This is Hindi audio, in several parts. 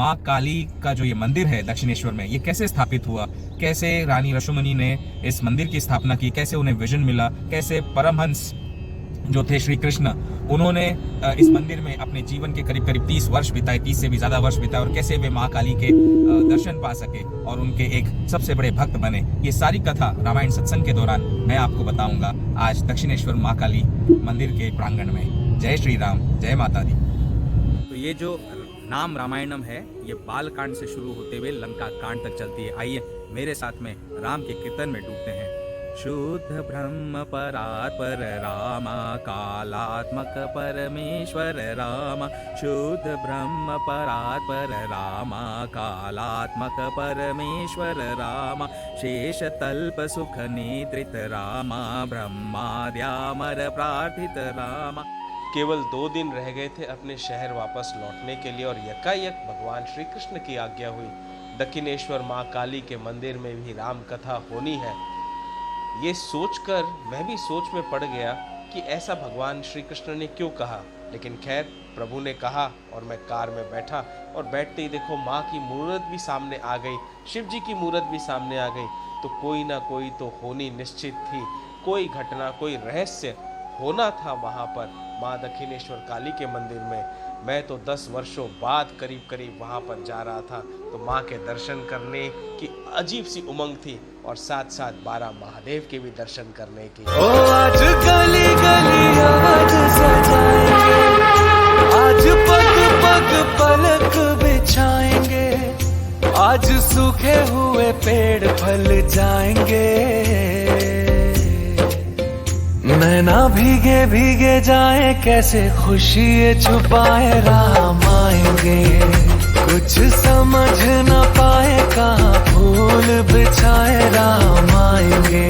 माँ काली का जो ये मंदिर है दक्षिणेश्वर में, ये कैसे स्थापित हुआ, कैसे रानी रसुमनी ने इस मंदिर की स्थापना की, कैसे उन्हें विजन मिला, कैसे परमहंस जो थे श्री कृष्ण, उन्होंने इस मंदिर में अपने जीवन के करीब करीब 30 वर्ष बिताए, 30 से भी ज्यादा वर्ष बिताए, और कैसे वे माँ काली के दर्शन पा सके और उनके एक सबसे बड़े भक्त बने, ये सारी कथा रामायण सत्संग के दौरान मैं आपको बताऊंगा आज दक्षिणेश्वर माँ काली मंदिर के प्रांगण में। जय श्री राम, जय माता दी। तो ये जो नाम रामायणम है, ये बाल कांड से शुरू होते हुए लंका कांड तक चलती है। आइए मेरे साथ में राम के कीर्तन में डूबते हैं। शुद्ध ब्रह्म परात्पर रामा, कालात्मक परमेश्वर रामा, शुद्ध ब्रह्म परात्पर रामा, कालात्मक परमेश्वर रामा, शेष तल्प सुख निद्रित रामा, ब्रह्माद्यामर प्रार्थित रामा। केवल 2 दिन रह गए थे अपने शहर वापस लौटने के लिए और यकायक भगवान श्री कृष्ण की आज्ञा हुई, दक्षिणेश्वर माँ काली के मंदिर में भी राम कथा होनी है। ये सोचकर मैं भी सोच में पड़ गया कि ऐसा भगवान श्री कृष्ण ने क्यों कहा, लेकिन खैर प्रभु ने कहा और मैं कार में बैठा और बैठते ही देखो माँ की मूर्त भी सामने आ गई, शिव जी की मूर्त भी सामने आ गई। तो कोई ना कोई तो होनी निश्चित थी, कोई घटना, कोई रहस्य होना था वहाँ पर माँ दक्षिणेश्वर काली के मंदिर में। मैं तो 10 वर्षों बाद करीब करीब वहाँ पर जा रहा था, तो माँ के दर्शन करने की अजीब सी उमंग थी और साथ साथ 12 महादेव के भी दर्शन करने की। ओ आज गली गली आज सजाएंगे, आज पग पग पलक बिछाएंगे, आज सूखे हुए पेड़ फल जाएंगे, नैना भीगे भीगे जाए, कैसे खुशी छुपाए राम आएंगे, कुछ समझ न पाए कहाँ फूल बिछाए राम आएंगे,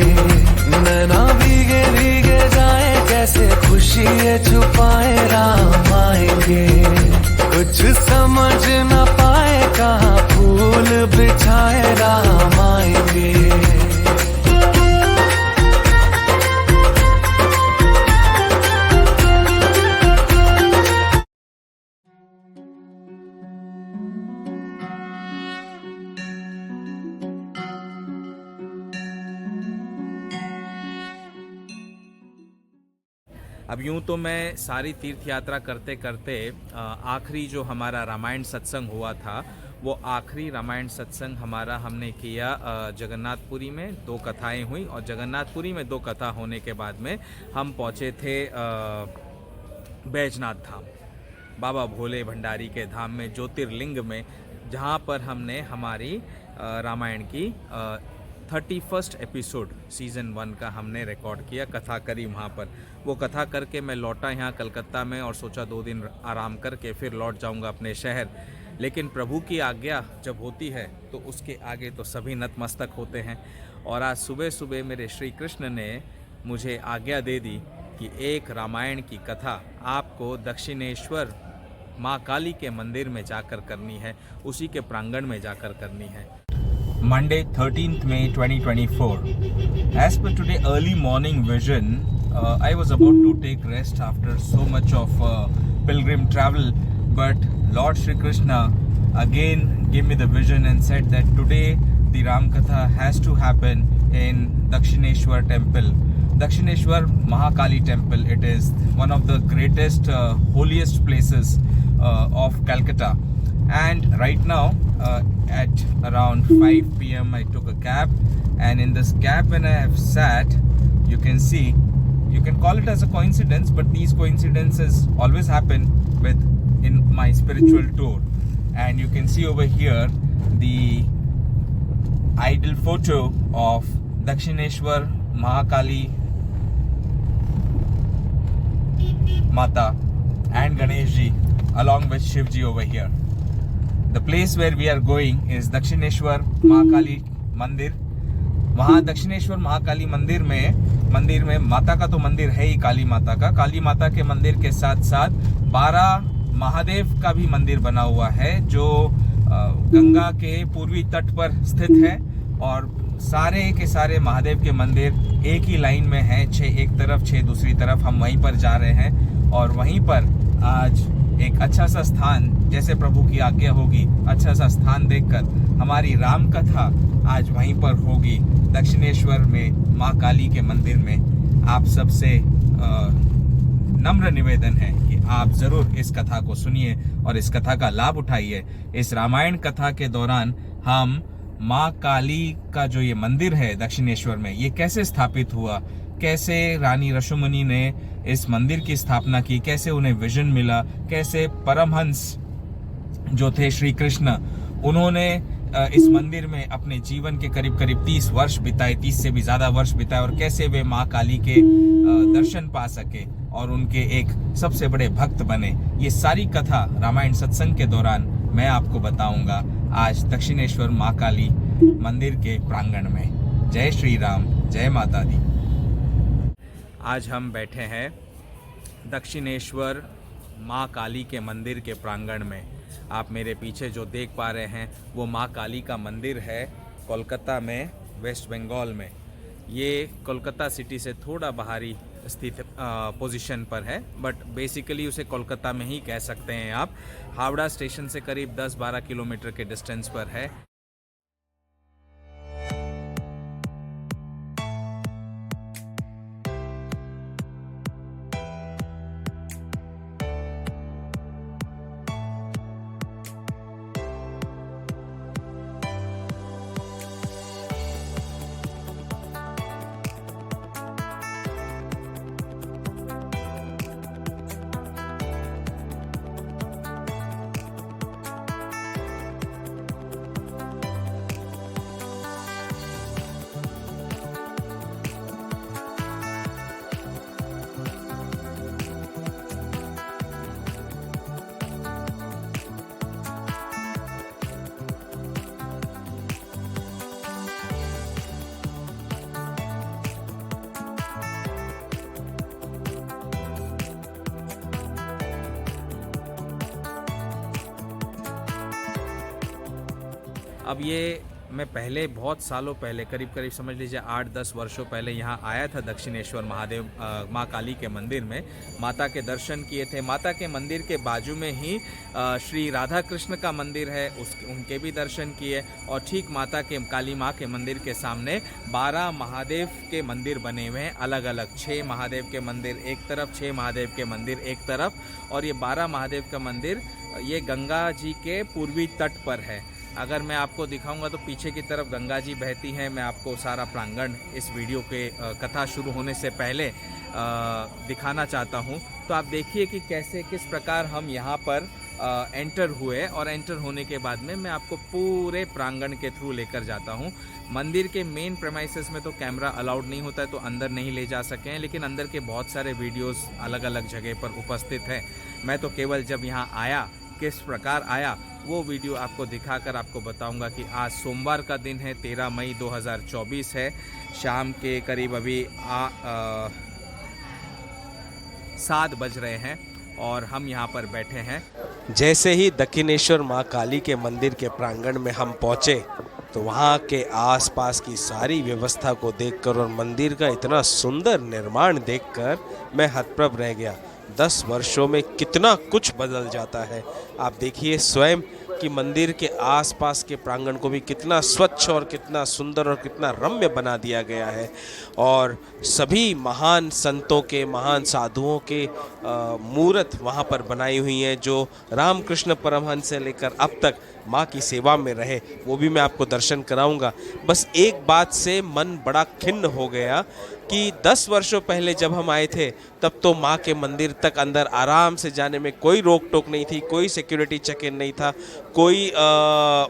नैना भीगे भीगे जाए, कैसे खुशी छुपाए राम आएंगे, कुछ समझ न पाए कहाँ फूल बिछाए राम आएंगे। अब यूं तो मैं सारी तीर्थ यात्रा करते करते आखिरी जो हमारा रामायण सत्संग हुआ था, वो आखिरी रामायण सत्संग हमारा हमने किया जगन्नाथपुरी में। 2 कथाएं हुई और जगन्नाथपुरी में 2 कथा होने के बाद में हम पहुंचे थे बैजनाथ धाम, बाबा भोले भंडारी के धाम में, ज्योतिर्लिंग में, जहां पर हमने हमारी रामायण की 31st एपिसोड सीज़न 1 का हमने रिकॉर्ड किया, कथा करी वहाँ पर। वो कथा करके मैं लौटा यहाँ कलकत्ता में और सोचा 2 दिन आराम करके फिर लौट जाऊँगा अपने शहर। लेकिन प्रभु की आज्ञा जब होती है तो उसके आगे तो सभी नतमस्तक होते हैं। और आज सुबह सुबह मेरे श्री कृष्ण ने मुझे आज्ञा दे दी कि एक रामायण की कथा आपको दक्षिणेश्वर माँ काली के मंदिर में जाकर करनी है, उसी के प्रांगण में जाकर करनी है। Monday 13th May 2024. As per today early morning vision, I was about to take rest after so much of pilgrim travel, but Lord Shri Krishna again gave me the vision and said that today the Ram Katha has to happen in Dakshineshwar temple. Dakshineshwar Mahakali temple, it is one of the greatest, holiest places of Calcutta. And right now at around 5 p.m. I took a cab, and in this cab when I have sat, you can see, you can call it as a coincidence, but these coincidences always happen in my spiritual tour. And you can see over here the idol photo of Dakshineshwar Mahakali Mata and Ganeshji along with Shivji over here. The place where we are going is Dakshineshwar Mahakali Mandir. वहाँ दक्षिणेश्वर महाकाली मंदिर में माता का तो मंदिर है ही, काली माता का। काली माता के मंदिर के साथ साथ 12 महादेव का भी मंदिर बना हुआ है, जो गंगा के पूर्वी तट पर स्थित है। और सारे के सारे महादेव के मंदिर एक ही लाइन में हैं, 6 एक तरफ 6 दूसरी तरफ। हम वहीं पर जा रहे हैं और वहीं पर आज एक अच्छा सा स्थान, जैसे प्रभु की आज्ञा होगी, अच्छा सा स्थान देखकर हमारी राम कथा आज वहीं पर होगी, दक्षिणेश्वर में माँ काली के मंदिर में। आप सबसे नम्र निवेदन है कि आप जरूर इस कथा को सुनिए और इस कथा का लाभ उठाइए। इस रामायण कथा के दौरान हम माँ काली का जो ये मंदिर है दक्षिणेश्वर में, ये कैसे स्थापित हुआ, कैसे रानी रसुमनी ने इस मंदिर की स्थापना की, कैसे उन्हें विजन मिला, कैसे परमहंस जो थे श्री कृष्ण, उन्होंने इस मंदिर में अपने जीवन के करीब करीब 30 वर्ष बिताए, 30 से भी ज्यादा वर्ष बिताए, और कैसे वे माँ काली के दर्शन पा सके और उनके एक सबसे बड़े भक्त बने। ये सारी कथा रामायण सत्संग के दौरान मैं आपको बताऊंगा आज दक्षिणेश्वर माँ काली मंदिर के प्रांगण में। जय श्री राम, जय माता दी। आज हम बैठे हैं दक्षिणेश्वर माँ काली के मंदिर के प्रांगण में। आप मेरे पीछे जो देख पा रहे हैं वो माँ काली का मंदिर है, कोलकाता में, वेस्ट बंगाल में। ये कोलकाता सिटी से थोड़ा बाहरी स्थित पोजीशन पर है, बट बेसिकली उसे कोलकाता में ही कह सकते हैं आप। हावड़ा स्टेशन से करीब 10-12 किलोमीटर के डिस्टेंस पर है। अब ये मैं पहले बहुत सालों पहले, करीब समझ लीजिए 8-10 वर्षों पहले यहाँ आया था दक्षिणेश्वर महादेव माँ काली के मंदिर में। माता के दर्शन किए थे। माता के मंदिर के बाजू में ही श्री राधा कृष्ण का मंदिर है, उनके भी दर्शन किए। और ठीक माता के काली माँ के मंदिर के सामने 12 महादेव के मंदिर बने हुए हैं, अलग अलग। 6 महादेव के मंदिर एक तरफ, 6 महादेव के मंदिर एक तरफ। और ये 12 महादेव का मंदिर ये गंगा जी के पूर्वी तट पर है। अगर मैं आपको दिखाऊंगा तो पीछे की तरफ गंगा जी बहती हैं। मैं आपको सारा प्रांगण इस वीडियो के कथा शुरू होने से पहले दिखाना चाहता हूं। तो आप देखिए कि कैसे, किस प्रकार हम यहां पर एंटर हुए, और एंटर होने के बाद में मैं आपको पूरे प्रांगण के थ्रू लेकर जाता हूं। मंदिर के मेन प्रेमाइसेस में तो कैमरा अलाउड नहीं होता है, तो अंदर नहीं ले जा सके हैं, लेकिन अंदर के बहुत सारे वीडियोस अलग अलग जगह पर उपस्थित हैं। मैं तो केवल जब यहाँ आया, किस प्रकार आया, वो वीडियो आपको दिखाकर आपको बताऊंगा कि आज सोमवार का दिन है, 13 मई 2024 है। शाम के करीब अभी 7 बज रहे हैं और हम यहाँ पर बैठे हैं। जैसे ही दक्षिणेश्वर माँ काली के मंदिर के प्रांगण में हम पहुँचे तो वहाँ के आसपास की सारी व्यवस्था को देखकर और मंदिर का इतना सुंदर निर्माण देखकर मैं हतप्रभ रह गया। 10 वर्षों में कितना कुछ बदल जाता है। आप देखिए स्वयं कि मंदिर के आसपास के प्रांगण को भी कितना स्वच्छ और कितना सुंदर और कितना रम्य बना दिया गया है। और सभी महान संतों के, महान साधुओं के मूर्त वहाँ पर बनाई हुई हैं, जो रामकृष्ण परमहंस से लेकर अब तक माँ की सेवा में रहे। वो भी मैं आपको दर्शन कराऊंगा। बस एक बात से मन बड़ा खिन्न हो गया कि 10 वर्षों पहले जब हम आए थे तब तो माँ के मंदिर तक अंदर आराम से जाने में कोई रोक टोक नहीं थी, कोई सिक्योरिटी चेक इन नहीं था, कोई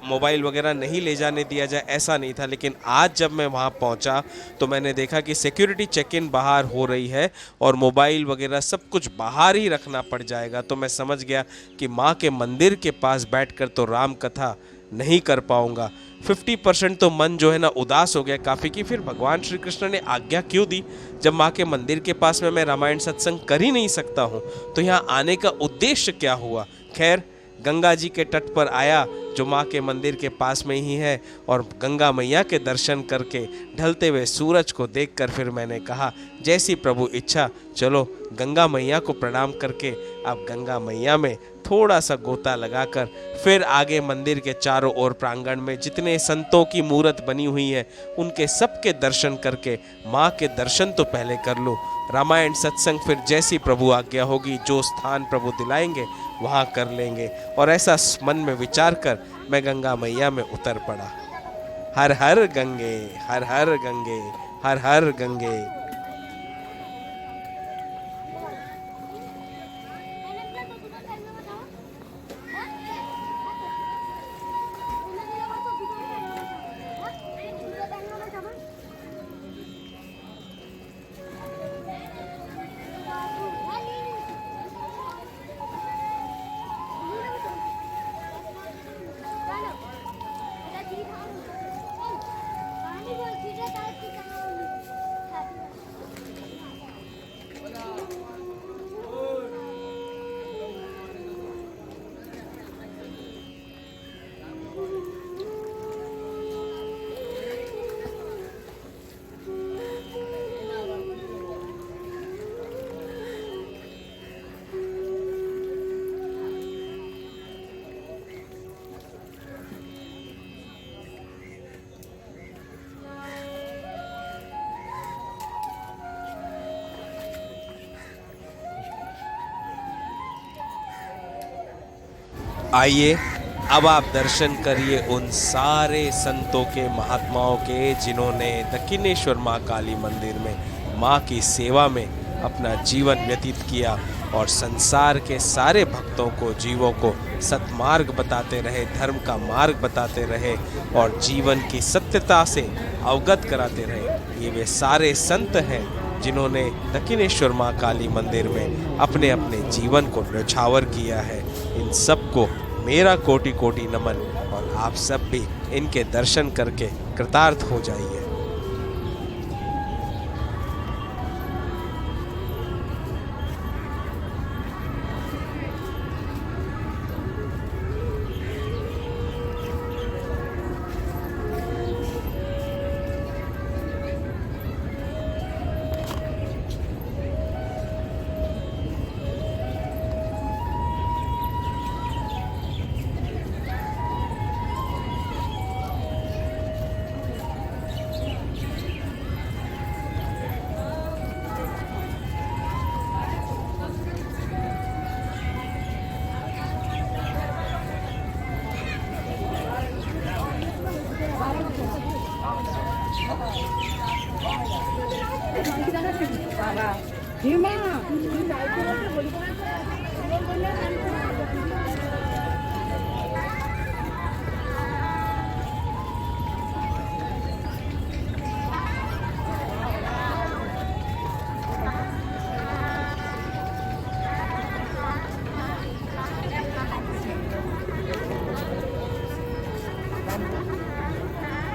मोबाइल वगैरह नहीं ले जाने दिया जाए, ऐसा नहीं था। लेकिन आज जब मैं वहाँ पहुँचा तो मैंने देखा कि सिक्योरिटी चेक इन बाहर हो रही है और मोबाइल वगैरह सब कुछ बाहर ही रखना पड़ जाएगा। तो मैं समझ गया कि माँ के मंदिर के पास बैठकर तो राम कथा नहीं कर पाऊँगा। 50% तो मन जो है ना उदास हो गया काफ़ी कि फिर भगवान श्री कृष्ण ने आज्ञा क्यों दी, जब माँ के मंदिर के पास में मैं रामायण सत्संग कर ही नहीं सकता हूँ, तो यहाँ आने का उद्देश्य क्या हुआ। खैर गंगा जी के तट पर आया जो माँ के मंदिर के पास में ही है, और गंगा मैया के दर्शन करके ढलते हुए सूरज को देखकर फिर मैंने कहा जैसी प्रभु इच्छा, चलो गंगा मैया को प्रणाम करके अब गंगा मैया में थोड़ा सा गोता लगाकर फिर आगे मंदिर के चारों ओर प्रांगण में जितने संतों की मूर्त बनी हुई है उनके सबके दर्शन करके माँ के दर्शन तो पहले कर लो। रामायण सत्संग फिर जैसी प्रभु आज्ञा होगी, जो स्थान प्रभु दिलाएंगे वहाँ कर लेंगे। और ऐसा मन में विचार कर मैं गंगा मैया में उतर पड़ा। हर हर गंगे, हर हर गंगे, हर हर गंगे। आइए अब आप दर्शन करिए उन सारे संतों के, महात्माओं के, जिन्होंने दक्षिणेश्वर माँ काली मंदिर में माँ की सेवा में अपना जीवन व्यतीत किया और संसार के सारे भक्तों को, जीवों को सत्मार्ग बताते रहे, धर्म का मार्ग बताते रहे और जीवन की सत्यता से अवगत कराते रहे। ये वे सारे संत हैं जिन्होंने दक्षिणेश्वर माँ काली मंदिर में अपने अपने जीवन को न्यौछावर किया है। इन सबको मेरा कोटि कोटि नमन और आप सब भी इनके दर्शन करके कृतार्थ हो जाइए।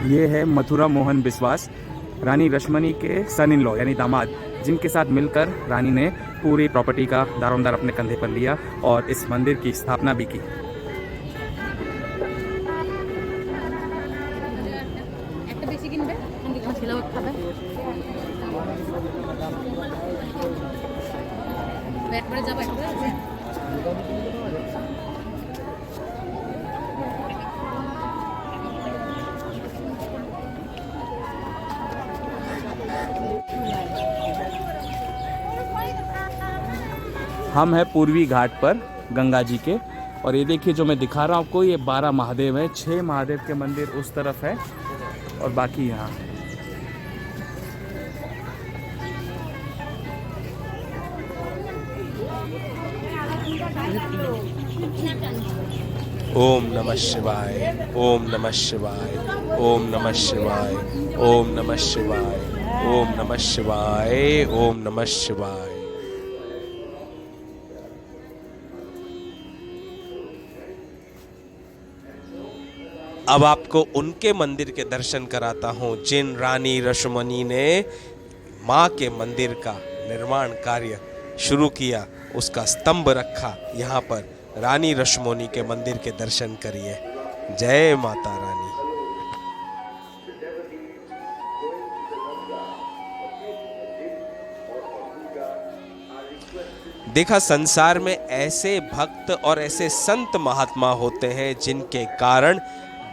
ये है मथुरा मोहन विश्वास, रानी रश्मनी के सन इन लॉ यानी दामाद, जिनके साथ मिलकर रानी ने पूरी प्रॉपर्टी का दारोमदार अपने कंधे पर लिया और इस मंदिर की स्थापना भी की। हम हैं पूर्वी घाट पर गंगा जी के, और ये देखिए जो मैं दिखा रहा हूँ आपको, ये 12 महादेव हैं। 6 महादेव के मंदिर उस तरफ है और बाकी यहाँ। ओम नमः शिवाय, ओम नमः शिवाय, ओम नमः शिवाय, ओम नमः शिवाय, ओम नमः शिवाय, ओम नमः शिवाय। अब आपको उनके मंदिर के दर्शन कराता हूँ जिन रानी रश्मनी ने माँ के मंदिर का निर्माण कार्य शुरू किया, उसका स्तंभ रखा यहाँ पर। रानी रश्मनी के मंदिर के दर्शन करिए। जय माता रानी। देखा, संसार में ऐसे भक्त और ऐसे संत महात्मा होते हैं जिनके कारण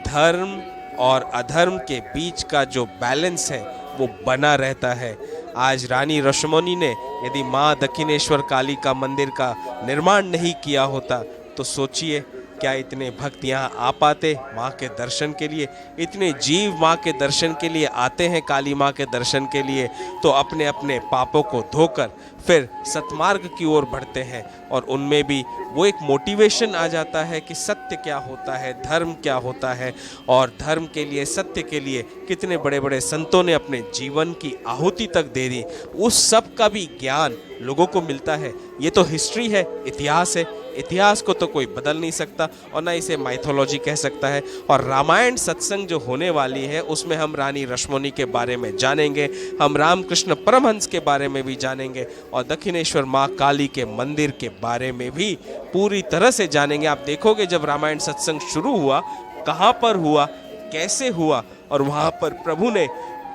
धर्म और अधर्म के बीच का जो बैलेंस है वो बना रहता है। आज रानी रश्मोनी ने यदि माँ दक्षिणेश्वर काली का मंदिर का निर्माण नहीं किया होता तो सोचिए क्या इतने भक्त यहाँ आ पाते माँ के दर्शन के लिए। इतने जीव माँ के दर्शन के लिए आते हैं, काली माँ के दर्शन के लिए, तो अपने अपने पापों को धोकर फिर सतमार्ग की ओर बढ़ते हैं और उनमें भी वो एक मोटिवेशन आ जाता है कि सत्य क्या होता है, धर्म क्या होता है, और धर्म के लिए, सत्य के लिए कितने बड़े बड़े संतों ने अपने जीवन की आहुति तक दे दी। उस सब का भी ज्ञान लोगों को मिलता है। ये तो हिस्ट्री है, इतिहास है। इतिहास को तो कोई बदल नहीं सकता और ना इसे माइथोलॉजी कह सकता है। और रामायण सत्संग जो होने वाली है उसमें हम रानी रश्मोनी के बारे में जानेंगे, हम रामकृष्ण परमहंस के बारे में भी जानेंगे और दक्षिणेश्वर माँ काली के मंदिर के बारे में भी पूरी तरह से जानेंगे। आप देखोगे जब रामायण सत्संग शुरू हुआ, कहाँ पर हुआ, कैसे हुआ, और वहाँ पर प्रभु ने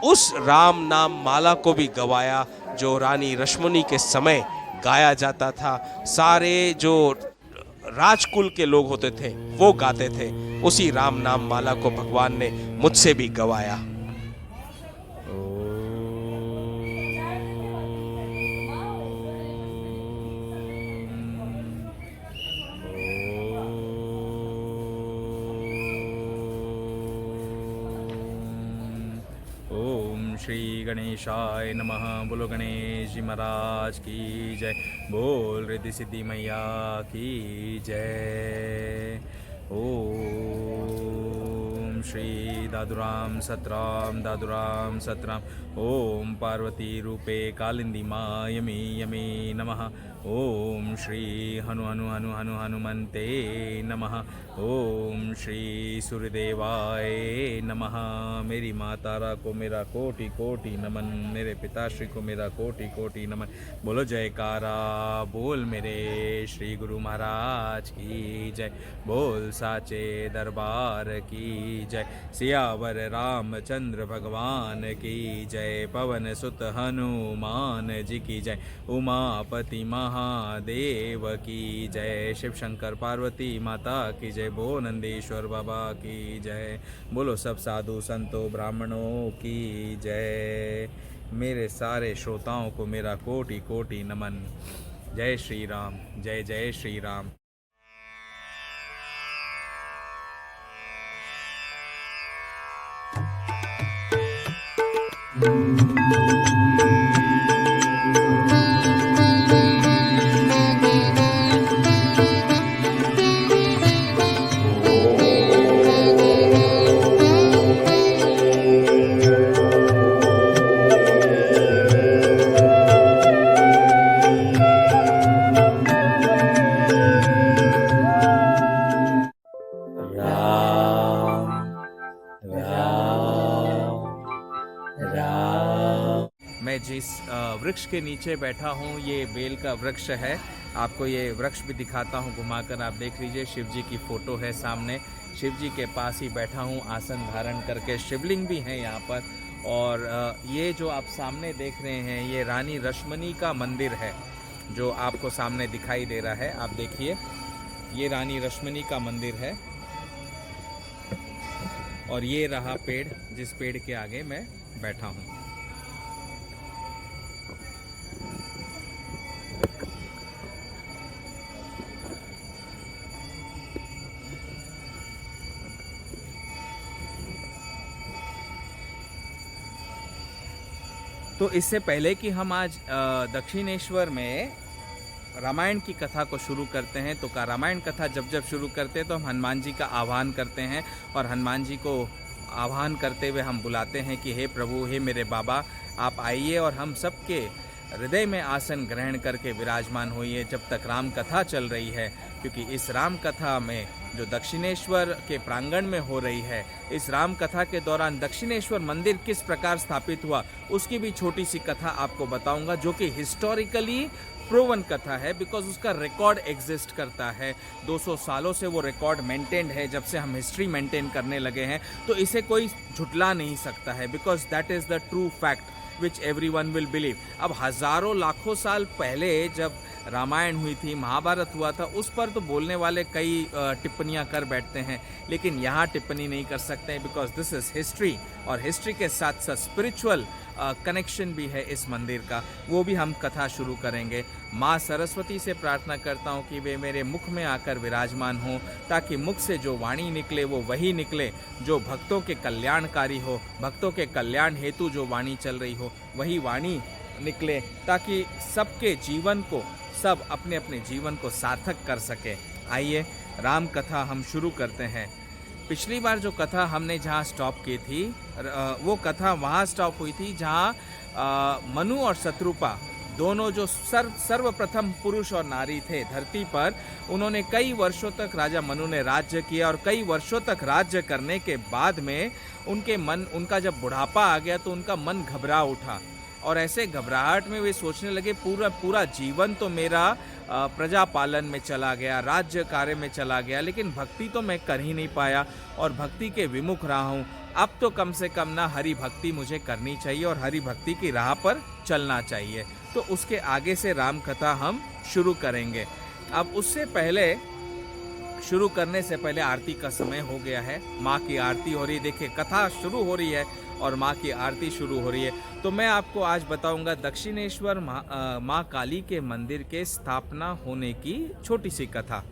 उस राम नाम माला को भी गवाया जो रानी रश्मोनी के समय गाया जाता था। सारे जो राजकुल के लोग होते थे वो गाते थे। उसी राम नाम माला को भगवान ने मुझसे भी गवाया। श्री गणेशाय नमः। बोलो गणेश जी महाराज की जय। बोल रिद्धि सिद्धि मैया की जय। ओम श्री दादुराम सतराम ओम पार्वती रूपे कालिंदी माँ यमी यमी नमः। ओम श्री हनु हनु हनु हनु हनुमन्ते नमः। ओम श्री सूर्यदेवाय नमः। मेरी माँ तारा को मेरा कोटि कोटि नमन, मेरे पिताश्री को मेरा कोटि कोटि नमन। बोलो जयकारा बोल मेरे श्री गुरु महाराज की जय। बोल साचे दरबार की जय। सियावर रामचंद्र भगवान की जय। पवन सुत हनुमान जी की जय। उमापति महादेव की जय। शिव शंकर पार्वती माता की जय। बो नंदीश्वर बाबा की जय। बोलो सब साधु संतों ब्राह्मणों की जय। मेरे सारे श्रोताओं को मेरा कोटि कोटि नमन। जय श्री राम, जय जय श्री राम। मैं जिस वृक्ष के नीचे बैठा हूँ ये बेल का वृक्ष है। आपको ये वृक्ष भी दिखाता हूँ घुमाकर, आप देख लीजिए। शिव जी की फोटो है सामने, शिव जी के पास ही बैठा हूँ आसन धारण करके। शिवलिंग भी है यहाँ पर। और ये जो आप सामने देख रहे हैं ये रानी रश्मनी का मंदिर है जो आपको सामने दिखाई दे रहा है। आप देखिए ये रानी रश्मनी का मंदिर है और ये रहा पेड़ जिस पेड़ के आगे मैं बैठा हूँ। तो इससे पहले कि हम आज दक्षिणेश्वर में रामायण की कथा को शुरू करते हैं, तो रामायण कथा जब शुरू करते हैं तो हम हनुमान जी का आह्वान करते हैं और हनुमान जी को आह्वान करते हुए हम बुलाते हैं कि हे प्रभु, हे मेरे बाबा, आप आइए और हम सबके हृदय में आसन ग्रहण करके विराजमान होइए जब तक राम कथा चल रही है। क्योंकि इस राम कथा में जो दक्षिणेश्वर के प्रांगण में हो रही है, इस राम कथा के दौरान दक्षिणेश्वर मंदिर किस प्रकार स्थापित हुआ उसकी भी छोटी सी कथा आपको बताऊंगा, जो कि हिस्टोरिकली प्रूवन कथा है। बिकॉज उसका रिकॉर्ड एग्जिस्ट करता है, 200 सालों से वो रिकॉर्ड मेंटेन्ड है। जब से हम हिस्ट्री मेंटेन करने लगे हैं तो इसे कोई झुटला नहीं सकता है, because that is the true fact which everyone will believe. अब हज़ारों लाखों साल पहले जब रामायण हुई थी, महाभारत हुआ था, उस पर तो बोलने वाले कई टिप्पणियां कर बैठते हैं, लेकिन यहाँ टिप्पणी नहीं कर सकते हैं बिकॉज दिस इज़ हिस्ट्री, और हिस्ट्री के साथ साथ स्पिरिचुअल कनेक्शन भी है इस मंदिर का, वो भी हम कथा शुरू करेंगे। माँ सरस्वती से प्रार्थना करता हूँ कि वे मेरे मुख में आकर विराजमान हों, ताकि मुख से जो वाणी निकले वो वही निकले जो भक्तों के कल्याणकारी हो, भक्तों के कल्याण हेतु जो वाणी चल रही हो वही वाणी निकले, ताकि सबके जीवन को, सब अपने अपने जीवन को सार्थक कर सके। आइए राम कथा हम शुरू करते हैं। पिछली बार जो कथा हमने जहाँ स्टॉप की थी, वो कथा वहाँ स्टॉप हुई थी जहाँ मनु और शत्रुपा दोनों जो सर्वप्रथम पुरुष और नारी थे धरती पर, उन्होंने कई वर्षों तक, राजा मनु ने राज्य किया, और कई वर्षों तक राज्य करने के बाद में उनका जब बुढ़ापा आ गया तो उनका मन घबरा उठा, और ऐसे घबराहट में वे सोचने लगे पूरा जीवन तो मेरा प्रजा पालन में चला गया, राज्य कार्य में चला गया, लेकिन भक्ति तो मैं कर ही नहीं पाया और भक्ति के विमुख रहा हूँ। अब तो कम से कम ना हरि भक्ति मुझे करनी चाहिए और हरि भक्ति की राह पर चलना चाहिए। तो उसके आगे से राम कथा हम शुरू करेंगे। अब उससे पहले, शुरू करने से पहले आरती का समय हो गया है। माँ की आरती हो रही है। देखिए कथा शुरू हो रही है और माँ की आरती शुरू हो रही है। तो मैं आपको आज बताऊंगा दक्षिणेश्वर माँ काली के मंदिर के स्थापना होने की छोटी सी कथा।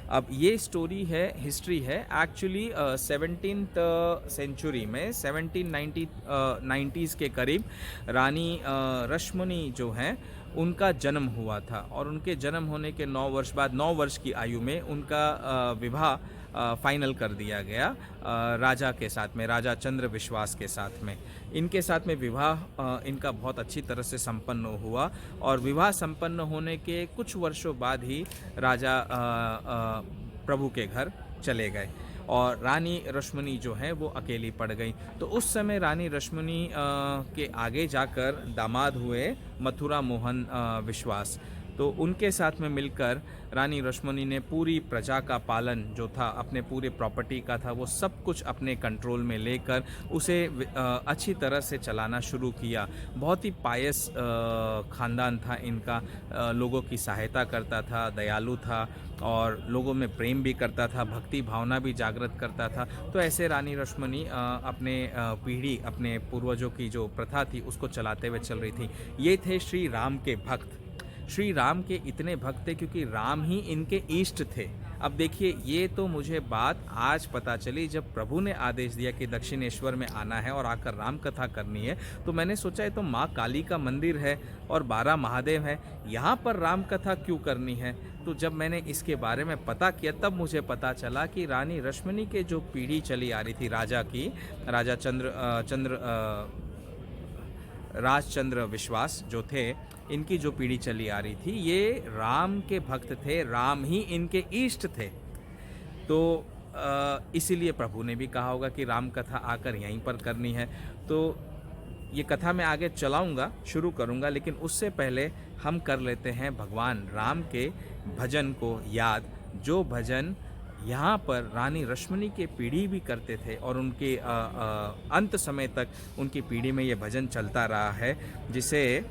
अब ये स्टोरी है, हिस्ट्री है एक्चुअली 17th सेंचुरी में 1790s के करीब रानी रश्मनी जो हैं उनका जन्म हुआ था, और उनके जन्म होने के 9 वर्ष बाद, 9 वर्ष की आयु में उनका विवाह फाइनल कर दिया गया राजा के साथ में, राजा चंद्र विश्वास के साथ में। इनके साथ में विवाह इनका बहुत अच्छी तरह से संपन्न हुआ, और विवाह संपन्न होने के कुछ वर्षों बाद ही राजा प्रभु के घर चले गए और रानी रश्मनी जो है वो अकेली पड़ गई। तो उस समय रानी रश्मनी के आगे जाकर दामाद हुए मथुरा मोहन विश्वास। तो उनके साथ में मिलकर रानी रश्मनी ने पूरी प्रजा का पालन जो था, अपने पूरे प्रॉपर्टी का था, वो सब कुछ अपने कंट्रोल में लेकर उसे अच्छी तरह से चलाना शुरू किया। बहुत ही पायस ख़ानदान था इनका, लोगों की सहायता करता था, दयालु था और लोगों में प्रेम भी करता था, भक्ति भावना भी जागृत करता था। तो ऐसे रानी रश्मनी अपने पीढ़ी, अपने पूर्वजों की जो प्रथा थी उसको चलाते हुए चल रही थी। ये थे श्री राम के भक्त। श्री राम के इतने भक्त थे क्योंकि राम ही इनके इष्ट थे। अब देखिए, ये तो मुझे बात आज पता चली जब प्रभु ने आदेश दिया कि दक्षिणेश्वर में आना है और आकर राम कथा करनी है। तो मैंने सोचा ये तो माँ काली का मंदिर है और 12 महादेव है, यहाँ पर राम कथा क्यों करनी है। तो जब मैंने इसके बारे में पता किया तब मुझे पता चला कि रानी रश्मनी के जो पीढ़ी चली आ रही थी राजा की, राजा राजचंद्र विश्वास जो थे, इनकी जो पीढ़ी चली आ रही थी, ये राम के भक्त थे, राम ही इनके इष्ट थे। तो इसीलिए प्रभु ने भी कहा होगा कि राम कथा आकर यहीं पर करनी है। तो ये कथा मैं आगे चलाऊंगा, शुरू करूंगा, लेकिन उससे पहले हम कर लेते हैं भगवान राम के भजन को याद, जो भजन यहाँ पर रानी रश्मनी के पीढ़ी भी करते थे और उनके अंत समय तक उनकी पीढ़ी में ये भजन चलता रहा है, जिसे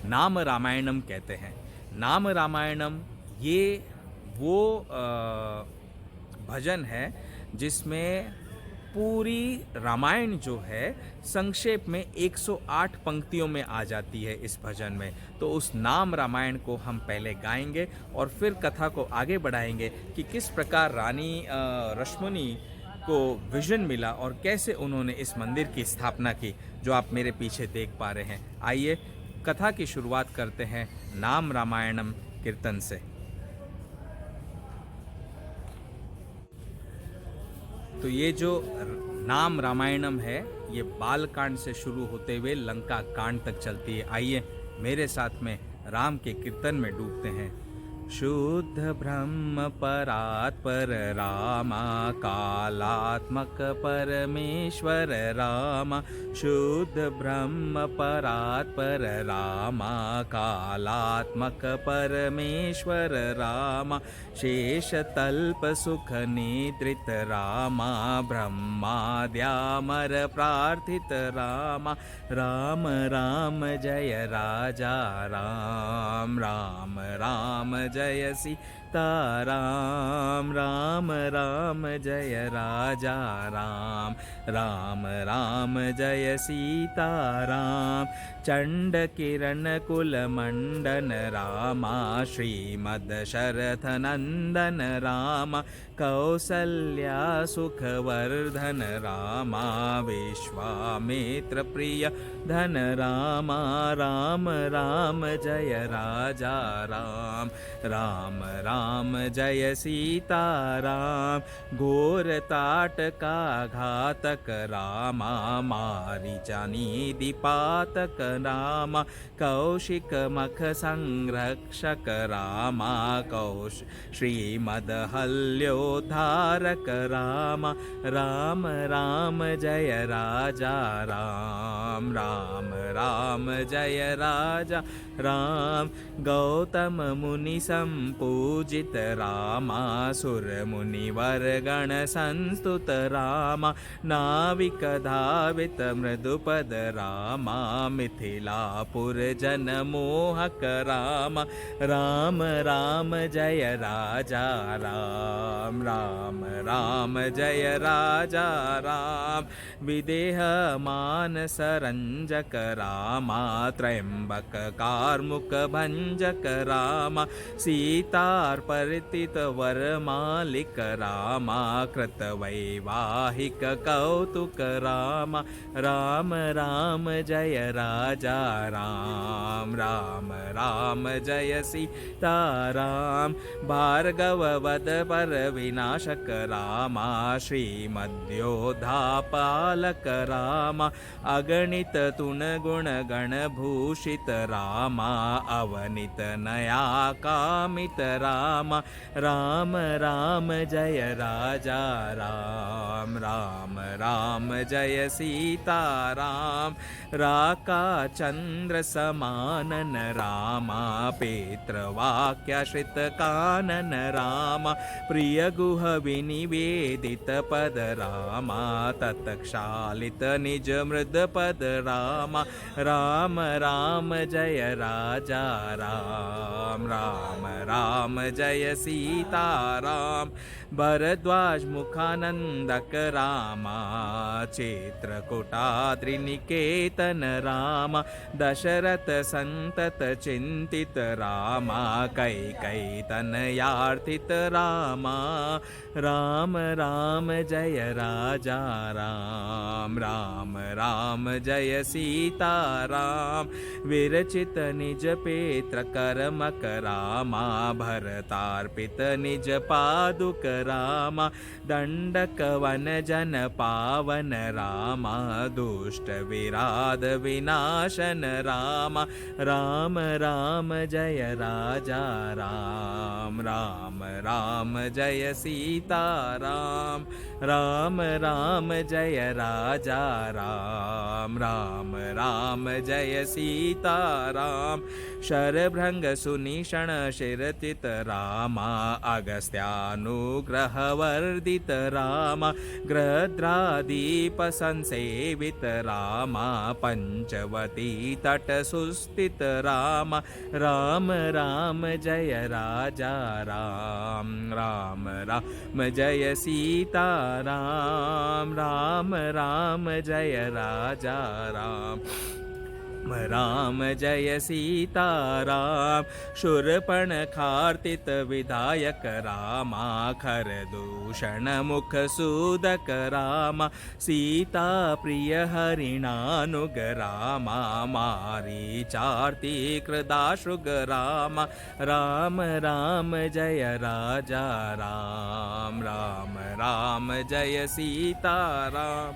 नाम रामायणम कहते हैं। नाम रामायणम ये वो भजन है जिसमें पूरी रामायण जो है संक्षेप में 108 पंक्तियों में आ जाती है इस भजन में। तो उस नाम रामायण को हम पहले गाएंगे और फिर कथा को आगे बढ़ाएंगे कि किस प्रकार रानी रश्मनी को विजन मिला और कैसे उन्होंने इस मंदिर की स्थापना की, जो आप मेरे पीछे देख पा रहे हैं। आइए कथा की शुरुआत करते हैं नाम रामायणम कीर्तन से। तो ये जो नाम रामायणम है ये बालकांड से शुरू होते हुए लंका कांड तक चलती है। आइए मेरे साथ में राम के कीर्तन में डूबते हैं। शुद्ध ब्रह्म परात्पर रामा कालात्मक परमेश्वर रामा शुद्ध ब्रह्म परात्पर रामा कालात्मक परमेश्वर रामा शेषतल्प सुख निद्रित रामा ब्रह्माद्यामर प्रार्थित रामा राम राम जय राजा राम राम राम जय सीताराम राम राम जय राजा राम राम राम जय सीताराम चंड किरण कुल मंडन रामा श्रीमद शरथ नंदन रामा कौसल्या सुखवर्धन रामा विश्वामित्र प्रिय धन रामा राम राम जय राजा राम राम राम जय सीताराम घोर ताटका घातक रामा मारीचानी दीपातक रामा कौशिक मख संरक्षक रामा श्रीमदहल्योद्धारक रामा राम राम जय राजा राम राम राम जय राजा राम गौतम मुनि संपूजित रामा सुर मुनिवर गण संस्तुत रामा नाविक धावित मृदुपद रामा मिथिलापुर जन मोहक रामा राम राम जय राजा राम राम राम जय राजा राम विदेह मान सरंजक रामा त्रयंबक कार्मुक भंजक रामा सीतार्परित वर मालिक रामा कृत वैवाहिक कौतुक रामा राम राम जय राजा राम राम राम जय सीताराम भार्गव वद पर विनाशक रामा श्रीमद्योद्धापालक रामा अगणित तुन गुण गण भूषित रामा अवनित नया कामित रामा राम राम जय राजा राम राम राम जय सीताराम राका चंद्र समानन रामा पेत्रवाक्याश्रित कानन रामा प्रिय गुह विनिवेदित पद रामा तत्क्षालित निज मृद पद रामा राम राम जय राजा राम राम राम जय सीताराम भरद्वाज मुखानंदक रामा चित्रकूटाद्रिनिकेतन रामा दशरथ संतत चिंतित रामा कैकेयी तनयार्थित रामा राम राम जय राजा राम राम राम जय सीताराम विरचित निज पेत्र कर्मक रामा भरतार्पित निज पादुक रामा दंडक वन जन पावन रामा दुष्ट विराध विनाशन रामा राम राम जय राजा राम राम राम जय सीताराम राम राम जय राजा राम राम राम जय सीताराम शरभृंग सुनिषण शिरचित रामा अगस्त्यानुग्रह वर्दित रामा गृध्रादीप संसेवित रामा पंचवती तट सुस्थित रामा राम राम जय राजा राम राम राम जय सीताराम राम राम जय राजा राम राम जय सीताराम शूर्पण खार्तित विधायक रामा खर दूषण मुख सूदक रामा सीता प्रिय हरिणानुग रामा मारीचार्ति कृदाशुग रामा राम राम जय राजा राम राम राम जय सीताराम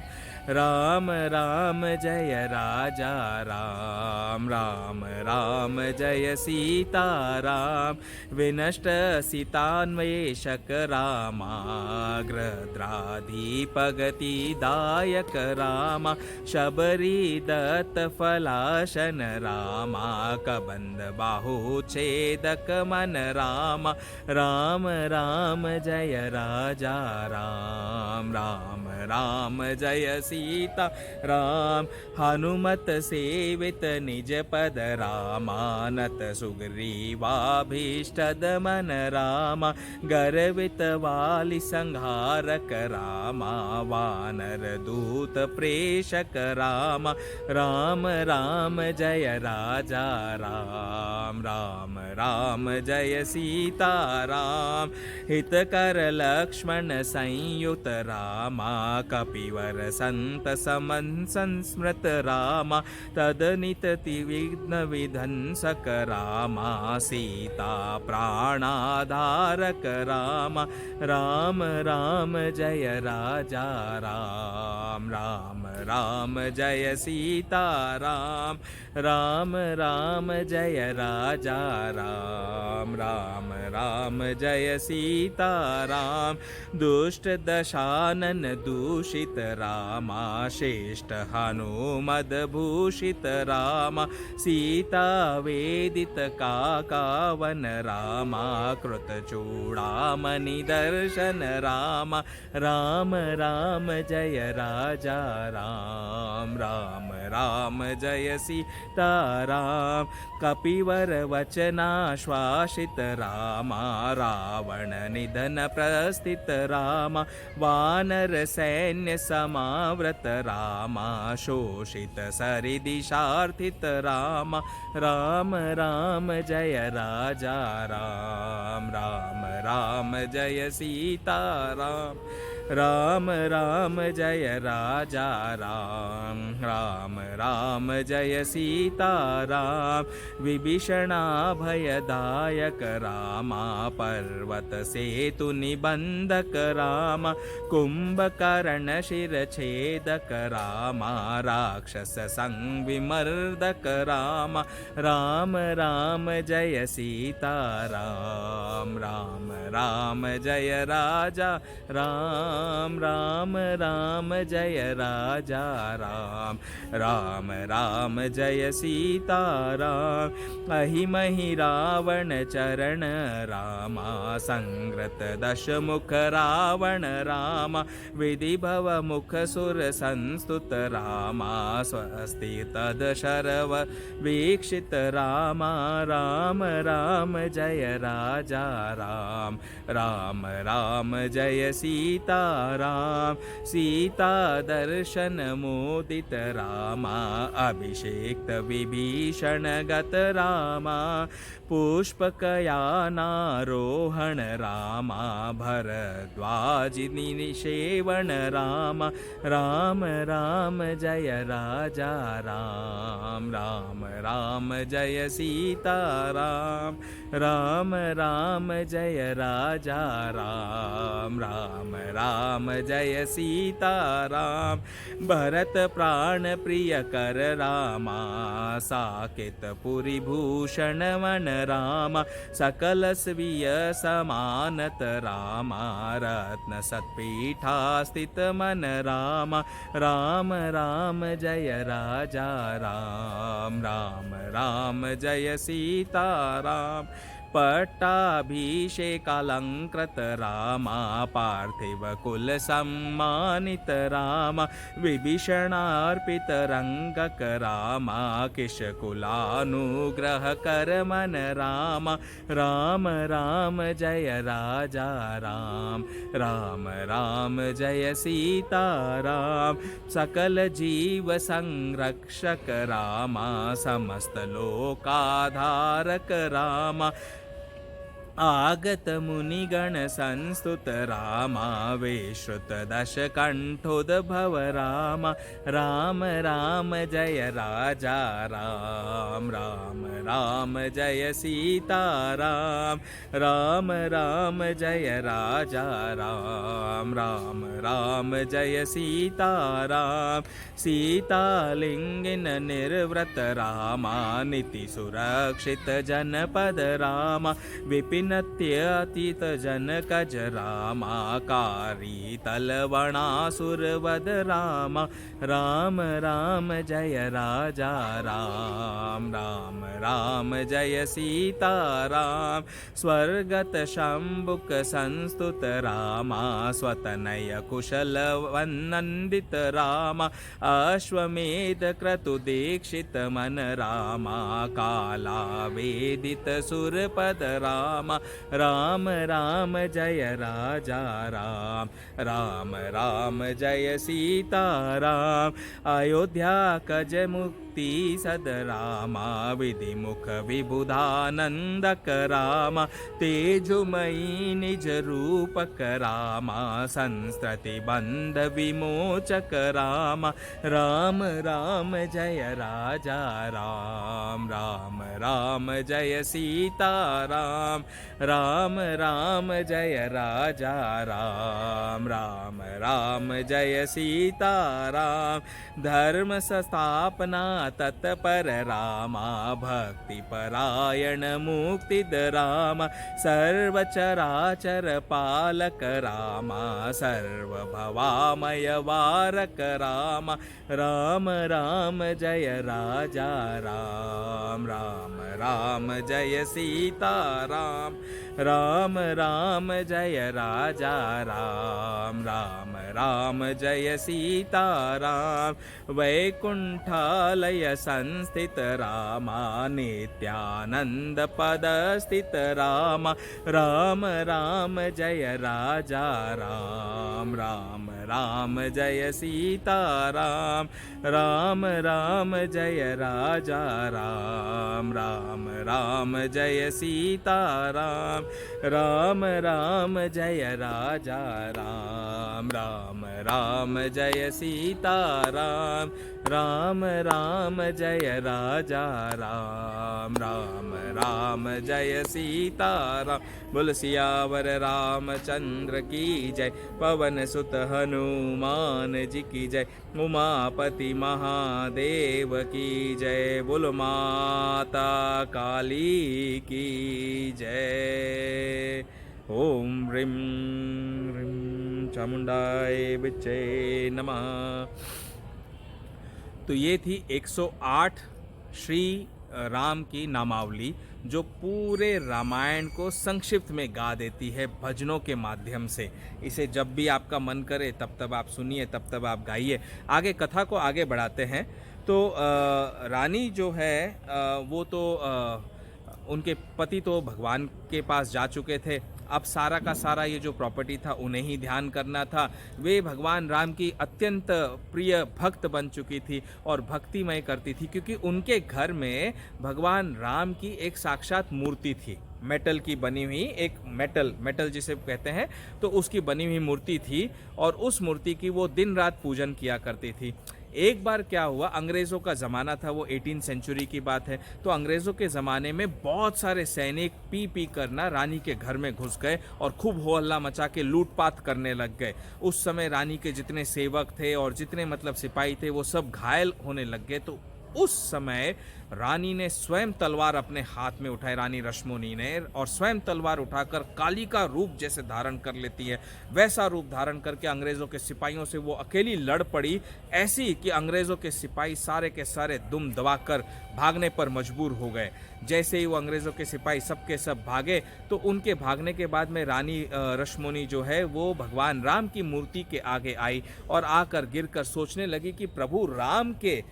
राम राम जय राजा राम, राम राम जय सीता राम, विनष्ट सीतान्वेषक रामाग्रद्राधिपगति दायक रामा, शबरी दत्त फलाशन रामा, कबंद बाहु छेदक मन रामा, राम राम जय राजा राम, राम राम जय सीता राम, हनुमत सेवित निज पद रामानत सुग्रीवाभीष्टद मन रामा, गर्वित वालि संहारक रामा, वानर दूत प्रेषक रामा, राम राम जय राजा राम, राम राम जय सीता राम, हितकर लक्ष्मण संयुत रामा, कपिवर संत समन संस्मृत रामा, तदनित विघ्न विध्वंसक रामा, सीता प्राणाधारक रामा, राम राम जय राजा राम, राम राम जय सीता राम, राम राम जय राजा राम, राम राम जय सीता राम, दुष्ट दशानन दूषित रामा, श्रेष्ठ हनुमद भूषित रामा, सीता वेदित काकावन रामा, कृत चूड़ामणि दर्शन रामा, राम राम जय राजा राम, राम राम जय सीता राम, कपिवर वचनाश्वासित रामा, रावण निधन प्रस्थित रामा, वानर सैन्य समावृत रामा, शोषित सरिदिशार्थित रामा, राम राम जय राजा राम, राम राम जय सीता राम, राम राम जय राजा राम, राम राम जय सीता राम, विभीषणा भयदायक रामा, पर्वत सेतु निबंधक रामा, कुंभकर्ण शिरछेदक रामा, राक्षस संविमर्दक रामा, राम राम जय सीता राम, राम राम जय राजा राम, राम राम जय राजा राम, राम राम जय सीता राम, अहिमहि रावण चरण रामा, संग्रत दशमुख रावण रामा, विधिभव मुख सुर संस्तुत रामा, स्वस्ति तद शरव वीक्षित रामा, राम राम जय राजा राम, राम राम जय सीता राम, सीता दर्शन मोदित रामा, अभिषेक्त विभीषण गत रामा, पुष्पकयानारोहण रामा, भरद्वाजिनी निषेवण रामा, राम राम जय राजा राम, राम राम जय सीता राम, राम राम जय राजा राम, राम राम जय सीता राम, भरत प्राण प्रिय कर रामा, साकेत पुरी भूषण मन रामा, सकल स्वीय समानत रामा, रत्न सत्पीठा स्थित मन रामा, राम राम जय राजा राम, राम राम जय सीता राम, पट्टाभिषेकालंकृत रामा, पार्थिव कुल सम्मानित रामा, विभीषणार्पित रंगक रामा, किशकुलानुग्रह कर मन रामा, राम राम जय राजा राम, राम राम जय सीता राम, सकल जीव संरक्षक रामा, समस्त लोकाधारक रामा, आगत मुनिगण संस्तुत रामा, विश्रुत दश कंठोद्भव रामा, राम राम जय राजा राम, राम राम जय सीता राम, राम राम जय राजा राम, राम राम राम जय सीताराम सीतालिंगिन निर्व्रत रामा नीति सुरक्षित जनपद रामा विपिनत्यतीत जनकज रामा कारी तलवणासुरवद रामा राम राम जय राजा राम राम राम जय सीताराम स्वर्गत शंभुक संस्तुत रामा स्वतनय कुशल वंदित रामा अश्वमेध क्रतु दीक्षित मन रामा काला वेदित सुरपद रामा राम राम जय राजा राम राम राम जय सीताराम अयोध्या कज मुक्ति सद रामा विधि मुख विबुधानंदक रामा तेजुमयी निज रूपक रामा संस्कृति बंध विमोचक रामा राम राम जय राजा राम राम राम जय सीताराम राम राम जय राजा राम राम राम जय सीताराम धर्म संस्थापना तत्पर रामा भक्ति परायण मुक्तिद रामा सर्व चराचर पालक रामा सर्व भवामय वारक रामा राम राम जय राजा राम राम राम जय सीताराम राम राम जय राजा राम राम राम जय सीताराम वैकुंठालय संस्थित रामा नित्यानंद पद स्थित रामा राम राम जय राजा राम राम राम जय सीताराम राम राम जय राजा राम राम राम जय सीताराम राम राम जय राजा राम राम राम जय सीताराम राम राम जय राजा राम राम राम जय सीताराम बोल सियावर रामचंद्र की जय पवन सुत हनुमान जी की जय उमापति महादेव की जय बोल माता काली की जय ओम ह्रीं ह्रीं चामुंडाय विच्चे नमः। तो ये थी 108 श्री राम की नामावली जो पूरे रामायण को संक्षिप्त में गा देती है भजनों के माध्यम से। इसे जब भी आपका मन करे तब तब आप सुनिए, तब तब आप गाइए। आगे कथा को आगे बढ़ाते हैं। तो रानी जो है वो तो उनके पति तो भगवान के पास जा चुके थे। अब सारा का सारा ये जो प्रॉपर्टी था उन्हें ही ध्यान करना था। वे भगवान राम की अत्यंत प्रिय भक्त बन चुकी थी और भक्तिमय करती थी, क्योंकि उनके घर में भगवान राम की एक साक्षात मूर्ति थी। मेटल की बनी हुई एक मेटल जिसे कहते हैं, तो उसकी बनी हुई मूर्ति थी और उस मूर्ति की वो दिन रात पूजन किया करती थी। एक बार क्या हुआ, अंग्रेज़ों का ज़माना था, वो 18th सेंचुरी की बात है। तो अंग्रेज़ों के ज़माने में बहुत सारे सैनिक पी करना रानी के घर में घुस गए और खूब हो हल्ला मचा के लूटपाट करने लग गए। उस समय रानी के जितने सेवक थे और जितने मतलब सिपाही थे वो सब घायल होने लग गए। तो उस समय रानी ने स्वयं तलवार अपने हाथ में उठाई, रानी रश्मोनी ने, और स्वयं तलवार उठाकर काली का रूप जैसे धारण कर लेती है, वैसा रूप धारण करके अंग्रेज़ों के सिपाहियों से वो अकेली लड़ पड़ी, ऐसी कि अंग्रेज़ों के सिपाही सारे के सारे दुम दबाकर भागने पर मजबूर हो गए। जैसे ही वो अंग्रेज़ों के सिपाही सब के सब भागे, तो उनके भागने के बाद में रानी रश्मोनी जो है वो भगवान राम की मूर्ति के आगे आई और आकर गिरकर सोचने लगी कि प्रभु राम के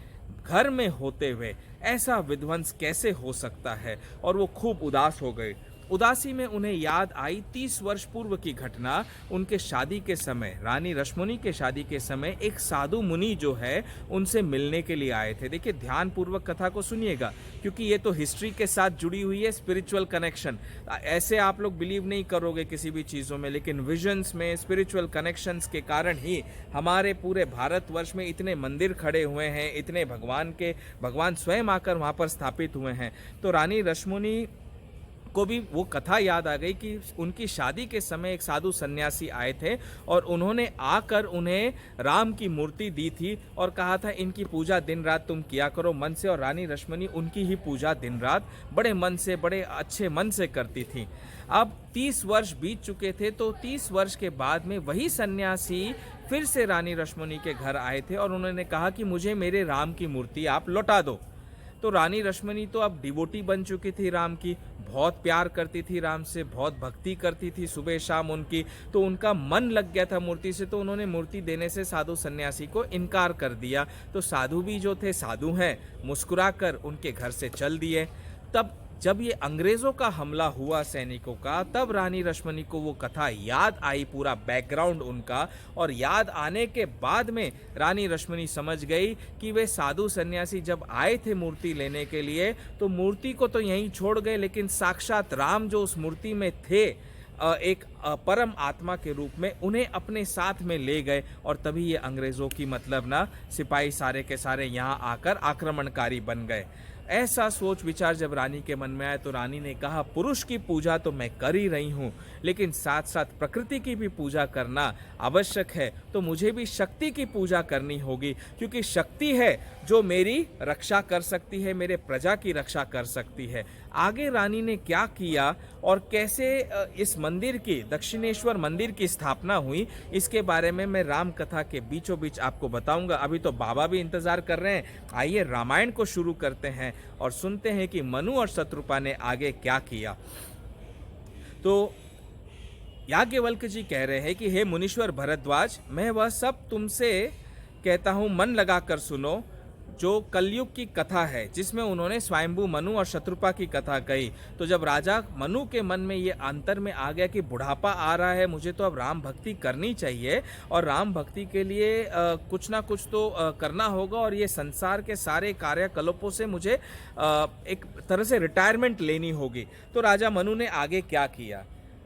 घर में होते हुए ऐसा विध्वंस कैसे हो सकता है, और वो खूब उदास हो गए। उदासी में उन्हें याद आई 30 वर्ष पूर्व की घटना। उनके शादी के समय, रानी रश्मोनी के शादी के समय, एक साधु मुनि जो है उनसे मिलने के लिए आए थे। देखिए ध्यानपूर्वक कथा को सुनिएगा, क्योंकि ये तो हिस्ट्री के साथ जुड़ी हुई है, स्पिरिचुअल कनेक्शन। ऐसे आप लोग बिलीव नहीं करोगे किसी भी चीज़ों में, लेकिन विजन्स में, स्पिरिचुअल कनेक्शंस के कारण ही हमारे पूरे भारतवर्ष में इतने मंदिर खड़े हुए हैं, इतने भगवान स्वयं आकर वहाँ पर स्थापित हुए हैं। तो रानी रश्मोनी को भी वो कथा याद आ गई कि उनकी शादी के समय एक साधु सन्यासी आए थे और उन्होंने आकर उन्हें राम की मूर्ति दी थी और कहा था इनकी पूजा दिन रात तुम किया करो मन से। और रानी रश्मनी उनकी ही पूजा दिन रात बड़े मन से, बड़े अच्छे मन से करती थी। अब 30 वर्ष बीत चुके थे, तो 30 वर्ष के बाद में वही सन्यासी फिर से रानी रश्मनी के घर आए थे और उन्होंने कहा कि मुझे मेरे राम की मूर्ति आप लौटा दो। तो रानी रश्मनी तो अब डिवोटी बन चुकी थी राम की, बहुत प्यार करती थी राम से, बहुत भक्ति करती थी सुबह शाम उनकी, तो उनका मन लग गया था मूर्ति से। तो उन्होंने मूर्ति देने से साधु सन्यासी को इनकार कर दिया। तो साधु भी जो थे, साधु हैं, मुस्कुराकर उनके घर से चल दिए। तब जब ये अंग्रेज़ों का हमला हुआ सैनिकों का, तब रानी रश्मनी को वो कथा याद आई, पूरा बैकग्राउंड उनका। और याद आने के बाद में रानी रश्मनी समझ गई कि वे साधु सन्यासी जब आए थे मूर्ति लेने के लिए, तो मूर्ति को तो यहीं छोड़ गए, लेकिन साक्षात राम जो उस मूर्ति में थे, एक परम आत्मा के रूप में, उन्हें अपने साथ में ले गए। और तभी ये अंग्रेज़ों की मतलब ना सिपाही सारे के सारे यहाँ आकर आक्रमणकारी बन गए। ऐसा सोच विचार जब रानी के मन में आया, तो रानी ने कहा पुरुष की पूजा तो मैं कर ही रही हूँ, लेकिन साथ साथ प्रकृति की भी पूजा करना आवश्यक है। तो मुझे भी शक्ति की पूजा करनी होगी, क्योंकि शक्ति है जो मेरी रक्षा कर सकती है, मेरे प्रजा की रक्षा कर सकती है। आगे रानी ने क्या किया और कैसे इस मंदिर की, दक्षिणेश्वर मंदिर की स्थापना हुई, इसके बारे में मैं राम कथा के बीचों बीच आपको बताऊंगा। अभी तो बाबा भी इंतजार कर रहे हैं। आइए रामायण को शुरू करते हैं और सुनते हैं कि मनु और शत्रुपा ने आगे क्या किया। तो याज्ञवल्क्य जी कह रहे हैं कि हे मुनीश्वर भरद्वाज, मैं वह सब तुमसे कहता हूँ, मन लगाकर सुनो। जो कलयुग की कथा है, जिसमें उन्होंने स्वयंभू मनु और शत्रुपा की कथा कही। तो जब राजा मनु के मन में ये अंतर में आ गया कि बुढ़ापा आ रहा है, मुझे तो अब राम भक्ति करनी चाहिए और राम भक्ति के लिए कुछ ना कुछ तो करना होगा, और ये संसार के सारे कार्यकलापों से मुझे एक तरह से रिटायरमेंट लेनी होगी। तो राजा मनु ने आगे क्या किया।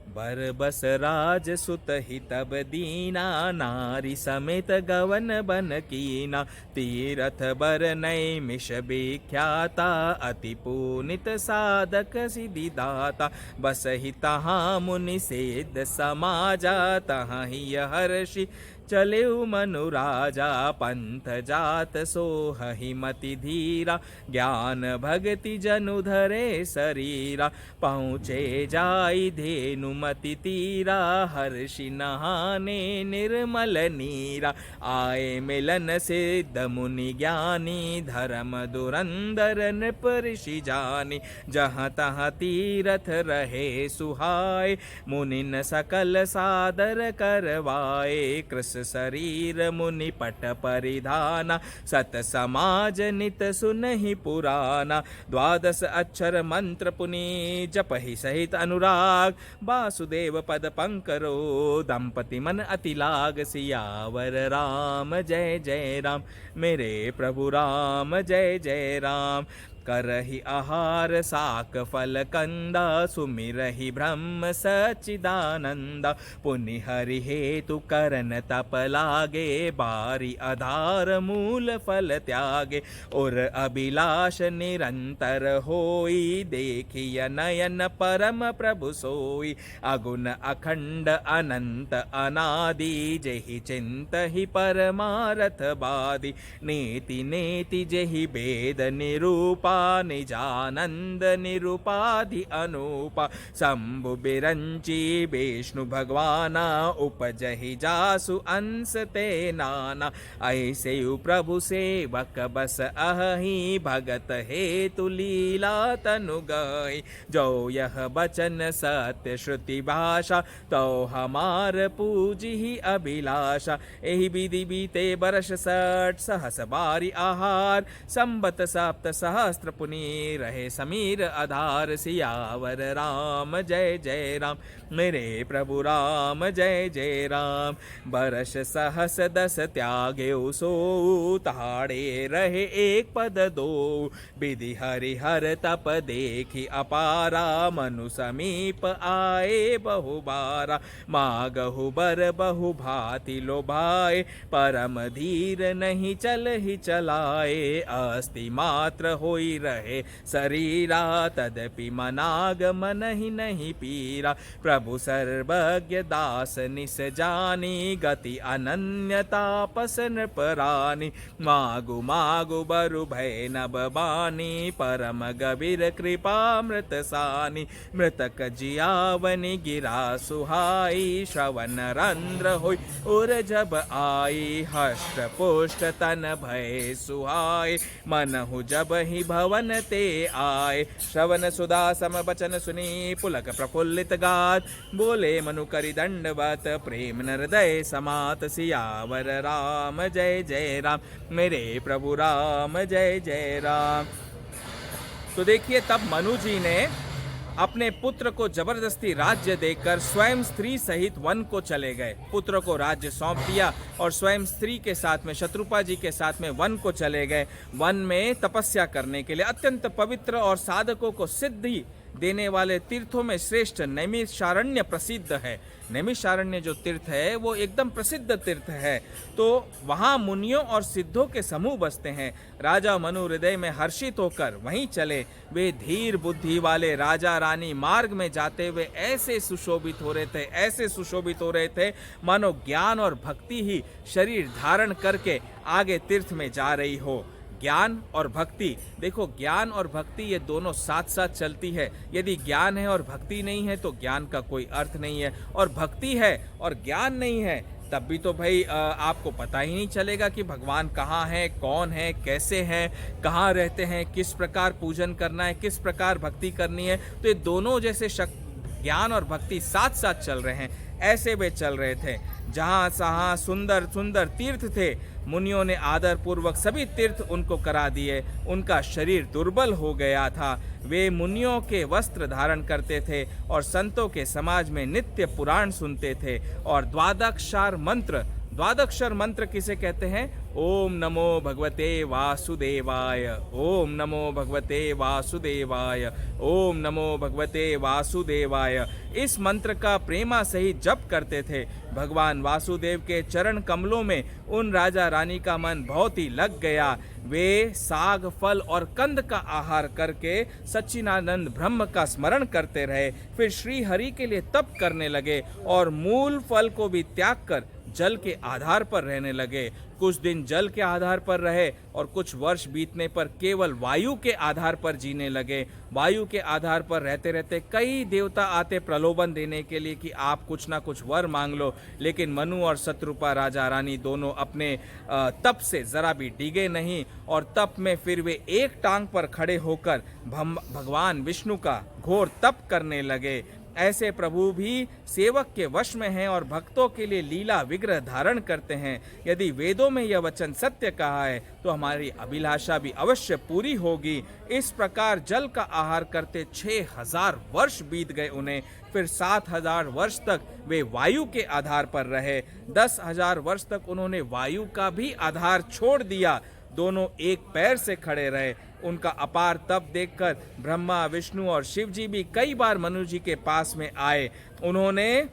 बर बस राज सुत ही तब दीना, नारी समेत गवन बन कीना। तीरथ बर नई मिश विख्याता, अति पुनित साधक सिद्धि दाता। बस ही तहाँ मुनि सिद्ध समाजा, तहाँ ही हर्षि चले मनु राजा। पंथ जात सोहि मति धीरा, ज्ञान भक्ति जनु धरे शरीरा। पहुँचे जाई धेनु मति तीरा, हर्षि नहाने निर्मल नीरा। आए मिलन सिद्ध मुनि ज्ञानी, धर्म दुरंदर नृप ऋषि जानी। जहाँ तहाँ तीरथ रहे सुहाय, मुनिन सकल सादर करवाए। कृष्ण शरीर मुनि पट परिधाना, सत समाज नित सुनहि पुराना। द्वादश अक्षर मंत्र पुनि, जपहि सहित अनुराग। वासुदेव पद पंकरो, दंपति मन अति लाग। सियावर राम जय जय राम, मेरे प्रभु राम जय जय राम। करहि आहार साक फल कंदा, सुमिरहि ब्रह्म सच्चिदानंदा। पुनि हरि हेतु करन तप लागे, बारी आधार मूल फल त्यागे। और अभिलाष निरंतर होई, देखिय नयन परम प्रभु सोई। अगुण अखंड अनंत अनादि, जेहि चिंत ही परमारथ बादी। नेति नेति जेहि वेद निरूपा, निजानंद निरुपाधि अनूपा। शंभु बिरंची विष्णु भगवाना, उपजहि जासु अंश ते नाना। ऐसे प्रभु सेवक बस अहि, भगत हेतु लीला तनु गई। जो यह बचन सत्य श्रुति भाषा, तो हमार पूजी ही अभिलाषा। एहि विधि बीते बरस 60 सहस बारी आहार। संबत सप्त सहस्त्र पुनि, रहे समीर आधार। सियावर राम जय जय राम, मेरे प्रभु राम जय जय राम। बरस सहस दस त्यागे सो ताड़े रहे एक पद दो। विधि हरिहर तप देखी अपारा मनु समीप आए बहु बारा। मागहु बर बहु भांति लोभाए परम धीर नहीं चल ही चलाए। अस्ति मात्र होई रहे शरीरा तदपि मनाग मन ही नहीं पीरा। प्रभु सर्वज्ञ दास निस जानी गति अनन्य तापस नृपरानी। मागु मागु बरु भय नभ बानी परम गभीर कृपा मृत सानी। मृतक जियावनि गिरा सुहाई श्रवण रंध्र होई उर जब आई। हष्ट पुष्ट तन भय सुहाय मनहु जब ही भवन ते आए। श्रवण सुधा सम बचन सुनी पुलक प्रफुल्लित गात। बोले मनु करि दंडवत प्रेम न हृदय समात। सियावर राम जय जय राम। मेरे प्रभु राम जय जय राम। तो देखिए तब मनु जी ने अपने पुत्र को जबरदस्ती राज्य देकर स्वयं स्त्री सहित वन को चले गए। पुत्र को राज्य सौंप दिया और स्वयं स्त्री के साथ में शत्रुपा जी के साथ में वन को चले गए। वन में तपस्या करने के लिए अत्यंत पवित्र और साधकों को सिद्धि देने वाले तीर्थों में श्रेष्ठ नैमिषारण्य प्रसिद्ध है। नैमिषारण्य जो तीर्थ है वो एकदम प्रसिद्ध तीर्थ है। तो वहाँ मुनियों और सिद्धों के समूह बसते हैं। राजा मनु हृदय में हर्षित होकर वहीं चले। वे धीर बुद्धि वाले राजा रानी मार्ग में जाते हुए ऐसे सुशोभित हो रहे थे मानो ज्ञान और भक्ति ही शरीर धारण करके आगे तीर्थ में जा रही हो। ज्ञान और भक्ति, देखो ज्ञान और भक्ति ये दोनों साथ साथ चलती है। यदि ज्ञान है और भक्ति नहीं है तो ज्ञान का कोई अर्थ नहीं है, और भक्ति है और ज्ञान नहीं है तब भी तो भाई आपको पता ही नहीं चलेगा कि भगवान कहाँ है, कौन है, कैसे हैं, कहाँ रहते हैं, किस प्रकार पूजन करना है, किस प्रकार भक्ति करनी है। तो ये दोनों जैसे ज्ञान और भक्ति साथ साथ चल रहे हैं, ऐसे वे चल रहे थे। जहाँ सहाँ सुंदर सुंदर तीर्थ थे, मुनियों ने आदर पूर्वक सभी तीर्थ उनको करा दिए। उनका शरीर दुर्बल हो गया था। वे मुनियों के वस्त्र धारण करते थे और संतों के समाज में नित्य पुराण सुनते थे। और द्वादक्षर मंत्र किसे कहते हैं? ओम नमो भगवते वासुदेवाय, ओम नमो भगवते वासुदेवाय, ओम नमो भगवते वासुदेवाय। इस मंत्र का प्रेमा सहित जप करते थे। भगवान वासुदेव के चरण कमलों में उन राजा रानी का मन बहुत ही लग गया। वे साग फल और कंद का आहार करके सच्चिदानंद ब्रह्म का स्मरण करते रहे। फिर श्री हरि के लिए तप करने लगे और मूल फल को भी त्याग कर जल के आधार पर रहने लगे। कुछ दिन जल के आधार पर रहे और कुछ वर्ष बीतने पर केवल वायु के आधार पर जीने लगे। वायु के आधार पर रहते रहते कई देवता आते प्रलोभन देने के लिए कि आप कुछ ना कुछ वर मांग लो, लेकिन मनु और शत्रुपा राजा रानी दोनों अपने तप से जरा भी डिगे नहीं और तप में फिर वे एक टांग पर खड़े होकर भगवान विष्णु का घोर तप करने लगे। ऐसे प्रभु भी सेवक के वश में हैं और भक्तों के लिए लीला विग्रह धारण करते हैं। यदि वेदों में यह वचन सत्य कहा है तो हमारी अभिलाषा भी अवश्य पूरी होगी। इस प्रकार जल का आहार करते 6000 वर्ष बीत गए उन्हें। फिर 7000 वर्ष तक वे वायु के आधार पर रहे। 10,000 वर्ष तक उन्होंने वायु का भी आधार छोड़ दिया। दोनों एक पैर से खड़े रहे। उनका अपार तप देखकर ब्रह्मा, विष्णु और शिव जी भी कई बार मनु जी के पास में आए। उन्होंने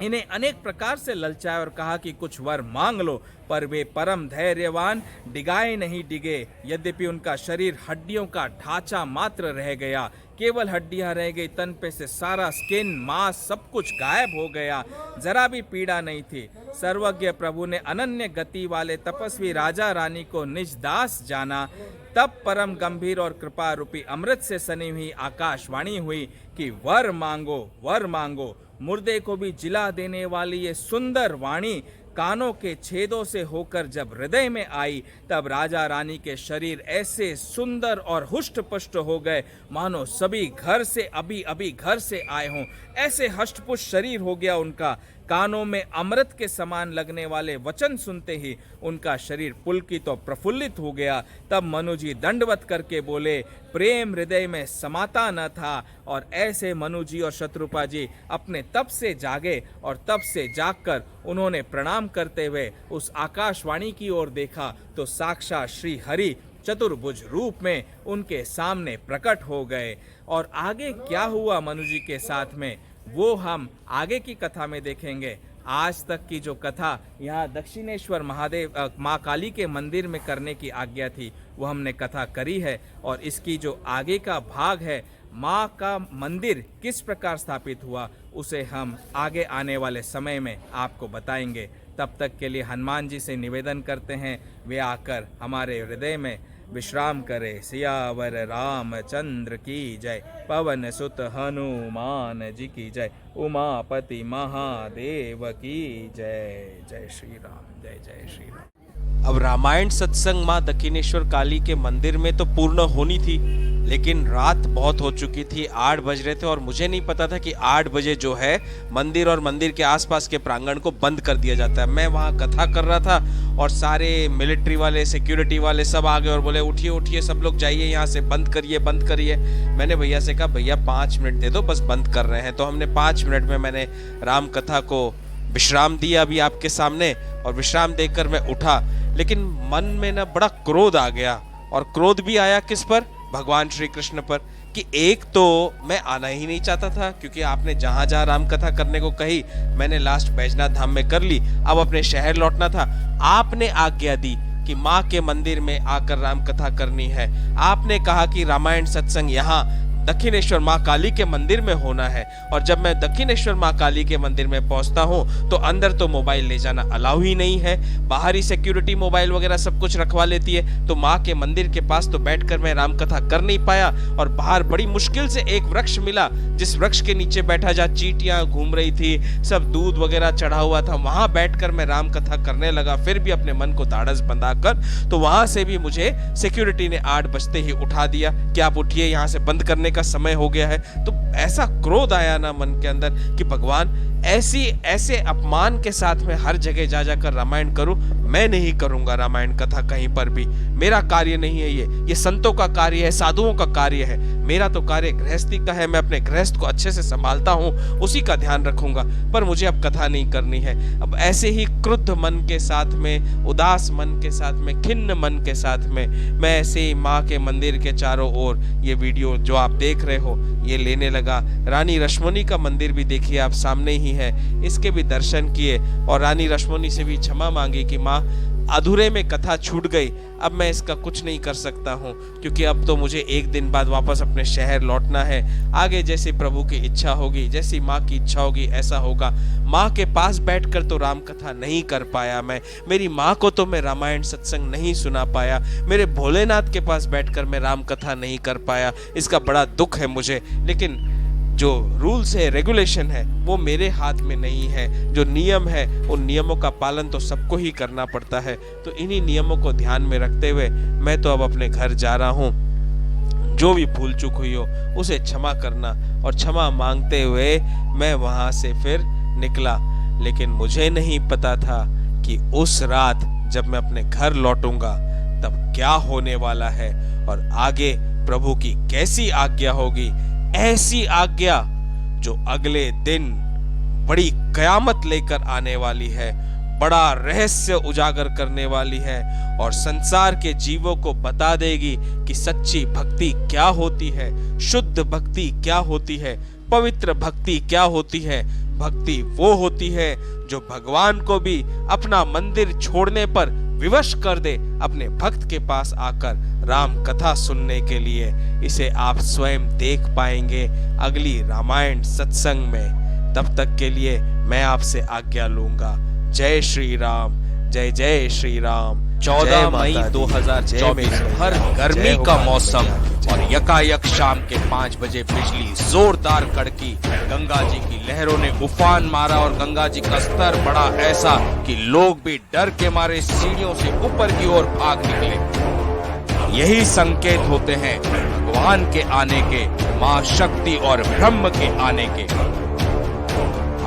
इन्हें अनेक प्रकार से ललचाया और कहा कि कुछ वर मांग लो, पर वे परम धैर्यवान डिगाए नहीं डिगे। यद्यपि उनका शरीर हड्डियों का ढांचा मात्र रह गया, केवल हड्डियां रह गई, तन पे से सारा स्किन, मांस सब कुछ गायब हो गया। जरा भी पीड़ा नहीं थी। सर्वज्ञ प्रभु ने अनन्य गति वाले तपस्वी राजा रानी को निज दास जाना। तब परम गंभीर और कृपा रूपी अमृत से सनी हुई आकाशवाणी हुई कि वर मांगो, वर मांगो। मुर्दे को भी जिला देने वाली ये सुंदर वाणी कानों के छेदों से होकर जब हृदय में आई, तब राजा रानी के शरीर ऐसे सुंदर और हुष्ट पुष्ट हो गए मानो सभी घर से अभी घर से आए हों। ऐसे हष्ट पुष्ट शरीर हो गया उनका कानों में अमृत के समान लगने वाले वचन सुनते ही उनका शरीर पुलकित और प्रफुल्लित हो गया। तब मनु जी दंडवत करके बोले, प्रेम हृदय में समाता न था। और ऐसे मनु जी और शत्रुपा जी अपने तप से जागे और तप से जागकर उन्होंने प्रणाम करते हुए उस आकाशवाणी की ओर देखा तो साक्षात श्री हरि चतुर्भुज रूप में उनके सामने प्रकट हो गए। और आगे क्या हुआ मनु जी के साथ में, वो हम आगे की कथा में देखेंगे। आज तक की जो कथा यहाँ दक्षिणेश्वर महादेव माँ काली के मंदिर में करने की आज्ञा थी, वो हमने कथा करी है। और इसकी जो आगे का भाग है, माँ का मंदिर किस प्रकार स्थापित हुआ, उसे हम आगे आने वाले समय में आपको बताएंगे। तब तक के लिए हनुमान जी से निवेदन करते हैं, वे आकर हमारे हृदय में विश्राम करे। सियावर रामचंद्र की जय, पवन सुत हनुमान जी की जय, उमापति महादेव की जय। जय श्री राम, जय जय श्री राम। अब रामायण सत्संग माँ दक्षिणेश्वर काली के मंदिर में तो पूर्ण होनी थी, लेकिन रात बहुत हो चुकी थी, 8 बज रहे थे और मुझे नहीं पता था कि 8 बजे जो है मंदिर और मंदिर के आसपास के प्रांगण को बंद कर दिया जाता है। मैं वहाँ कथा कर रहा था और सारे मिलिट्री वाले, सिक्योरिटी वाले सब आ गए और बोले उठिए उठिए सब लोग जाइए यहाँ से, बंद करिए बंद करिए। मैंने भैया से कहा भैया 5 मिनट दे दो, बस बंद कर रहे हैं। तो हमने 5 मिनट में मैंने राम कथा को विश्राम दिया अभी आपके सामने, और विश्राम देकर मैं उठा। लेकिन मन में ना बड़ा क्रोध आ गया, और क्रोध भी आया किस पर, भगवान श्री कृष्ण पर। कि एक तो मैं आना ही नहीं चाहता था, क्योंकि आपने जहां जहां राम कथा करने को कही मैंने लास्ट बैजनाथ धाम में कर ली, अब अपने शहर लौटना था। आपने आज्ञा दी कि माँ के मंदिर में आकर राम कथा करनी है। आपने कहा कि रामायण सत्संग यहाँ दक्षिणेश्वर माँ काली के मंदिर में होना है, और जब मैं दक्षिणेश्वर माँ काली के मंदिर में पहुंचता हूँ तो अंदर तो मोबाइल ले जाना अलाउ ही नहीं है। बाहरी सिक्योरिटी मोबाइल वगैरह सब कुछ रखवा लेती है। तो माँ के मंदिर के पास तो बैठकर मैं राम कथा कर नहीं पाया, और बाहर बड़ी मुश्किल से एक वृक्ष मिला, जिस वृक्ष के नीचे बैठा जहाँ चींटियां घूम रही थी, सब दूध वगैरह चढ़ा हुआ था, वहां बैठकर मैं राम कथा करने लगा। फिर भी अपने मन को धाड़स बंधाकर, तो वहां से भी मुझे सिक्योरिटी ने 8 बजते ही उठा दिया कि आप उठिए, यहाँ से बंद करने का समय हो गया है। तो ऐसा क्रोध आया ना मन के अंदर कि भगवान ऐसे अपमान के साथ में हर जगह जा जाकर रामायण करूं। मैं नहीं करूंगा रामायण कथा कहीं पर भी, मेरा कार्य नहीं है ये संतों का कार्य है, साधुओं का कार्य है। मेरा तो कार्य गृहस्थी का है, मैं अपने गृहस्थ को अच्छे से संभालता हूं, उसी का ध्यान रखूंगा, पर मुझे अब कथा नहीं करनी है। अब ऐसे ही क्रुद्ध मन के साथ में, उदास मन के साथ में, खिन्न मन के साथ में मैं ऐसे ही माँ के मंदिर के चारों ओर ये वीडियो जो आप देख रहे हो ये लेने लगा। रानी रश्मनी का मंदिर भी देखिए आप सामने ही है, इसके भी दर्शन किए और रानी रश्मनी से भी क्षमा मांगी कि माँ अधूरे में कथा छूट गई, अब मैं इसका कुछ नहीं कर सकता हूँ, क्योंकि अब तो मुझे एक दिन बाद वापस अपने शहर लौटना है। आगे जैसी प्रभु की इच्छा होगी, जैसी माँ की इच्छा होगी ऐसा होगा। माँ के पास बैठकर तो राम कथा नहीं कर पाया मैं, मेरी माँ को तो मैं रामायण सत्संग नहीं सुना पाया, मेरे भोलेनाथ के पास बैठकर मैं राम कथा नहीं कर पाया, इसका बड़ा दुख है मुझे। लेकिन जो रूल्स है, रेगुलेशन है, वो मेरे हाथ में नहीं है। जो नियम है, उन नियमों का पालन तो सबको ही करना पड़ता है। तो इन्हीं नियमों को ध्यान में रखते हुए मैं तो अब अपने घर जा रहा हूँ। जो भी भूल चूक हुई हो उसे क्षमा करना, और क्षमा मांगते हुए मैं वहां से फिर निकला। लेकिन मुझे नहीं पता था कि उस रात जब मैं अपने घर लौटूंगा तब क्या होने वाला है, और आगे प्रभु की कैसी आज्ञा होगी। ऐसी आज्ञा जो अगले दिन बड़ी कयामत लेकर आने वाली है, बड़ा रहस्य उजागर करने वाली है, और संसार के जीवों को बता देगी कि सच्ची भक्ति क्या होती है, शुद्ध भक्ति क्या होती है, पवित्र भक्ति क्या होती है। भक्ति वो होती है जो भगवान को भी अपना मंदिर छोड़ने पर विवश कर दे, अपने भक्त के पास आकर राम कथा सुनने के लिए। इसे आप स्वयं देख पाएंगे अगली रामायण सत्संग में। तब तक के लिए मैं आपसे आज्ञा लूंगा। जय श्री राम, जय जय श्री राम। 14 मई 2024 हर गर्मी का मौसम, और यकायक शाम के 5 बजे बिजली जोरदार कड़की। गंगा जी की लहरों ने उफान मारा और गंगा जी का स्तर बढ़ा ऐसा कि लोग भी डर के मारे सीढ़ियों से ऊपर की ओर भाग निकले। यही संकेत होते हैं भगवान के आने के, मां शक्ति और ब्रह्म के आने के।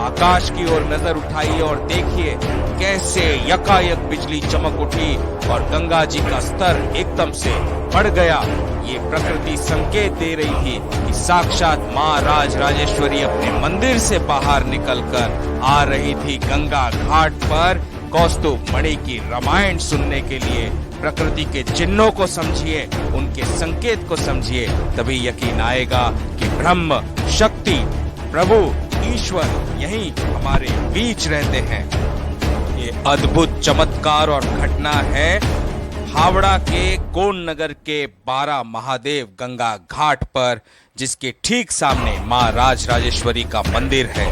आकाश की ओर नजर उठाइए और देखिए कैसे यकायक बिजली चमक उठी और गंगा जी का स्तर एकदम से बढ़ गया। ये प्रकृति संकेत दे रही थी कि साक्षात माँ राज राजेश्वरी अपने मंदिर से बाहर निकलकर आ रही थी गंगा घाट पर कौस्तुभ मणि की रामायण सुनने के लिए। प्रकृति के चिन्हों को समझिए, उनके संकेत को समझिए, तभी यकीन आएगा कि ब्रह्म, शक्ति, प्रभु, ईश्वर यहीं हमारे बीच रहते हैं। ये अद्भुत चमत्कार और घटना है हावड़ा के कोन नगर के 12 महादेव गंगा घाट पर, जिसके ठीक सामने माँ राज राजेश्वरी का मंदिर है।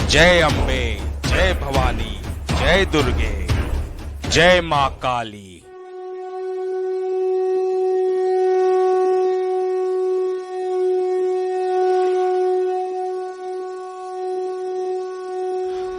जय अम्बे, जय भवानी, जय दुर्गे, जय माँ काली।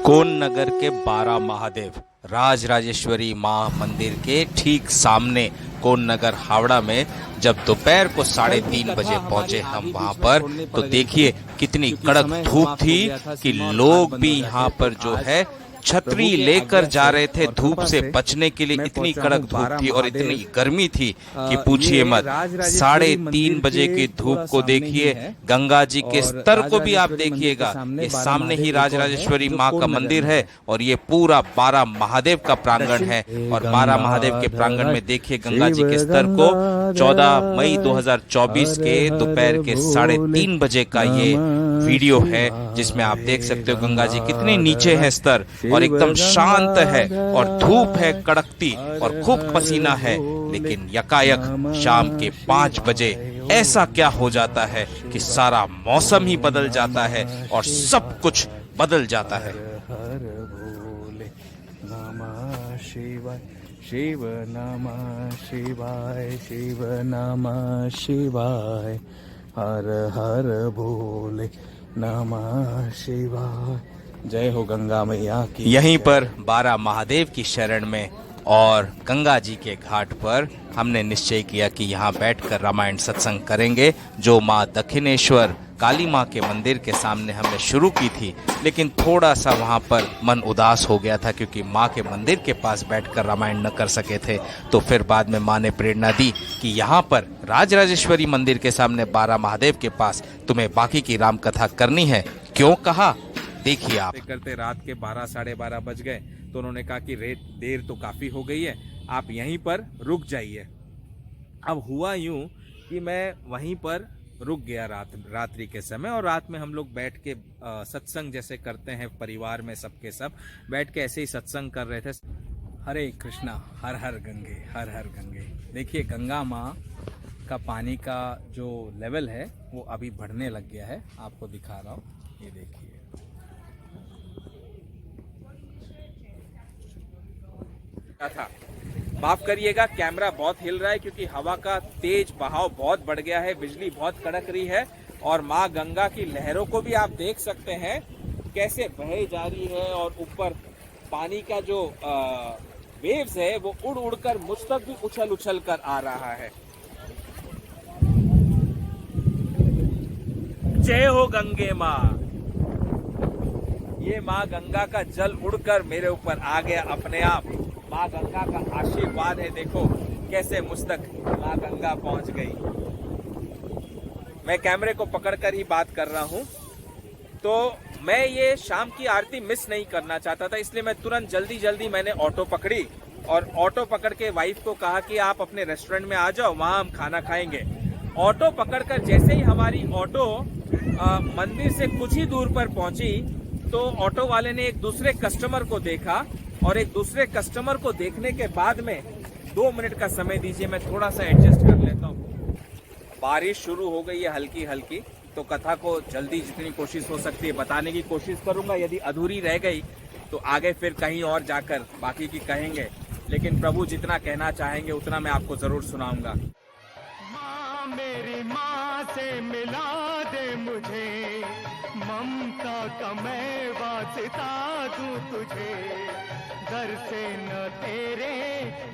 कोन नगर के 12 महादेव राज राजेश्वरी माँ मंदिर के ठीक सामने कोन नगर हावड़ा में जब दोपहर को 3:30 बजे पहुंचे हम वहां पर, तो देखिए कितनी कड़क धूप थी कि लोग भी यहाँ पर जो है छतरी लेकर जा रहे थे धूप से बचने के लिए। इतनी कड़क धूप थी और इतनी गर्मी थी कि पूछिए मत। 3:30 बजे की धूप को देखिए, गंगा जी के स्तर को भी आप देखिएगा। ये सामने ही राज राजेश्वरी माँ का मंदिर है और ये पूरा 12 महादेव का प्रांगण है। और 12 महादेव के प्रांगण में देखिए गंगा जी के स्तर को 14 मई 2024 के दोपहर के 3:30 बजे का ये वीडियो है, जिसमें आप देख सकते हो गंगा जी कितने नीचे है स्तर और एकदम शांत है और धूप है कड़कती और खूब पसीना है। लेकिन यकायक शाम के 5 बजे ऐसा क्या हो जाता है कि सारा मौसम ही बदल जाता है और सब कुछ बदल जाता है। हर भोले नमः शिवाय, शिव नमः शिवाय, शिव नमः शिवाय, हर हर भोले नमः शिवाय। जय हो गंगा मैया की। यहीं पर 12 महादेव की शरण में और गंगा जी के घाट पर हमने निश्चय किया कि यहाँ बैठकर रामायण सत्संग करेंगे, जो माँ दक्षिणेश्वर काली माँ के मंदिर के सामने हमने शुरू की थी। लेकिन थोड़ा सा वहाँ पर मन उदास हो गया था क्योंकि माँ के मंदिर के पास बैठकर रामायण न कर सके थे। तो फिर बाद में माँ ने प्रेरणा दी कि यहाँ पर राज राजेश्वरी मंदिर के सामने 12 महादेव के पास तुम्हें बाकी की राम कथा करनी है। क्यों कहा, देखिए आप। करते रात के 12 साढ़े 12 बज गए तो उन्होंने कहा कि देर तो काफी हो गई है, आप यहीं पर रुक जाइए। अब हुआ यूं कि मैं वहीं पर रुक गया रात्रि के समय, और रात में हम लोग बैठ के सत्संग जैसे करते हैं परिवार में सबके सब बैठ के ऐसे ही सत्संग कर रहे थे। हरे कृष्णा, हर हर गंगे, हर हर गंगे। देखिए गंगा माँ का पानी का जो लेवल है वो अभी बढ़ने लग गया है, आपको दिखा रहा हूँ, ये देखिए। था माफ करिएगा, कैमरा बहुत हिल रहा है क्योंकि हवा का तेज बहाव बहुत बढ़ गया है, बिजली बहुत कड़क रही है और माँ गंगा की लहरों को भी आप देख सकते हैं कैसे बहे जा रही है और ऊपर पानी का जो वेव्स है वो उड़ उड़कर मुझ तक भी उछल उछल कर आ रहा है। जय हो गंगे माँ। ये माँ गंगा का जल उड़कर मेरे ऊपर आ गया अपने आप। माँ गंगा का आशीर्वाद है, देखो कैसे मुझ तक माँ गंगा पहुंच गई। मैं कैमरे को पकड़कर ही बात कर रहा हूं, तो मैं ये शाम की आरती मिस नहीं करना चाहता था, इसलिए मैं तुरंत जल्दी मैंने ऑटो पकड़ी और ऑटो पकड़ के वाइफ को कहा कि आप अपने रेस्टोरेंट में आ जाओ, वहां हम खाना खाएंगे। ऑटो पकड़कर जैसे ही हमारी ऑटो मंदिर से कुछ ही दूर पर पहुंची तो ऑटो वाले ने एक दूसरे कस्टमर को देखा और एक दूसरे कस्टमर को देखने के बाद में 2 मिनट का समय दीजिए, मैं थोड़ा सा एडजस्ट कर लेता हूँ। बारिश शुरू हो गई है हल्की हल्की, तो कथा को जल्दी जितनी कोशिश हो सकती है बताने की कोशिश करूंगा। यदि अधूरी रह गई तो आगे फिर कहीं और जाकर बाकी की कहेंगे, लेकिन प्रभु जितना कहना चाहेंगे उतना मैं आपको जरूर सुनाऊंगा। माँ मेरी माँ से मिला दे मुझे, ममता का मैं वास्ता दूं तुझे, दर से न तेरे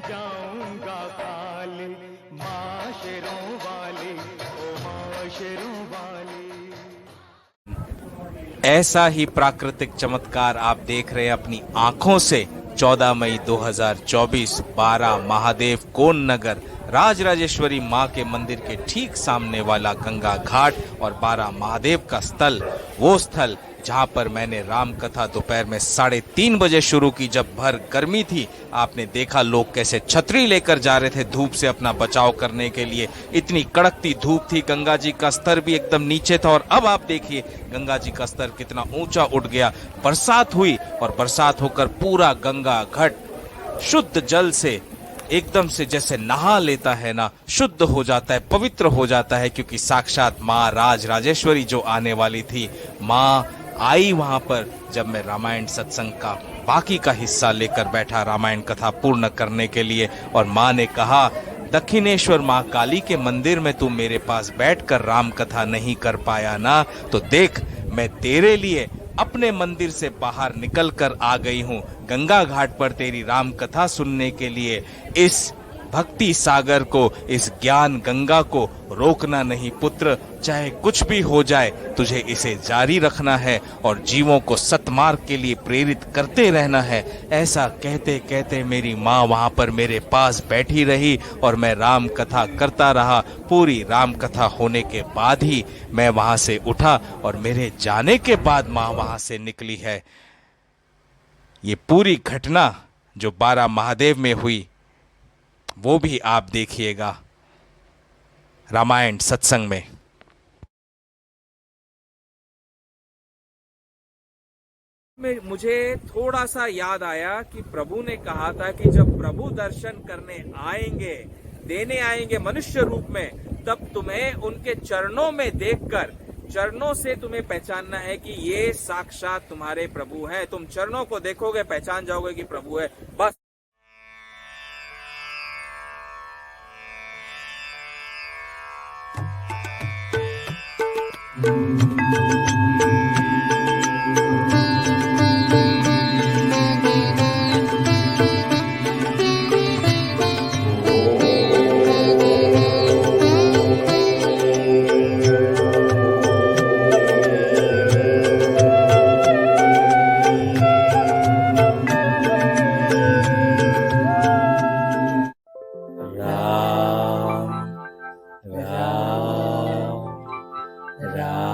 जाऊंगा खाली, माँ शेरों वाली, ओ माँ शेरों वाली। ऐसा ही प्राकृतिक चमत्कार आप देख रहे हैं अपनी आंखों से। 14 मई 2024 12 महादेव कोन नगर राजराजेश्वरी मां के मंदिर के ठीक सामने वाला गंगा घाट और 12 महादेव का स्थल, वो स्थल जहां पर मैंने राम कथा दोपहर में 3:30 बजे शुरू की, जब भर गर्मी थी। आपने देखा लोग कैसे छतरी लेकर जा रहे थे धूप से अपना बचाव करने के लिए। इतनी कड़कती धूप थी, गंगा जी का स्तर भी एकदम नीचे था। और अब आप देखिए गंगा जी का स्तर कितना ऊंचा उठ गया। बरसात हुई और बरसात होकर पूरा गंगा घाट शुद्ध जल से एकदम से जैसे नहा लेता है ना, शुद्ध हो जाता है, पवित्र हो जाता है, क्योंकि साक्षात माँ राजराजेश्वरी जो आने वाली थी, माँ आई वहां पर जब मैं रामायण सत्संग का बाकी का हिस्सा लेकर बैठा रामायण कथा पूर्ण करने के लिए। और माँ ने कहा, दक्षिणेश्वर माँ काली के मंदिर में तू मेरे पास बैठकर राम कथा नहीं कर पाया ना, तो देख मैं तेरे लिए अपने मंदिर से बाहर निकल कर आ गई हूँ गंगा घाट पर तेरी राम कथा सुनने के लिए। इस भक्ति सागर को, इस ज्ञान गंगा को रोकना नहीं पुत्र, चाहे कुछ भी हो जाए तुझे इसे जारी रखना है और जीवों को सतमार्ग के लिए प्रेरित करते रहना है। ऐसा कहते कहते मेरी माँ वहां पर मेरे पास बैठी रही और मैं राम कथा करता रहा। पूरी राम कथा होने के बाद ही मैं वहां से उठा और मेरे जाने के बाद माँ वहां से निकली है। ये पूरी घटना जो 12 महादेव में हुई वो भी आप देखिएगा रामायण सत्संग में। मुझे थोड़ा सा याद आया कि प्रभु ने कहा था कि जब प्रभु दर्शन करने आएंगे, देने आएंगे मनुष्य रूप में, तब तुम्हें उनके चरणों में देखकर, चरणों से तुम्हें पहचानना है कि ये साक्षात तुम्हारे प्रभु हैं। तुम चरणों को देखोगे, पहचान जाओगे कि प्रभु है। बस राम राम राम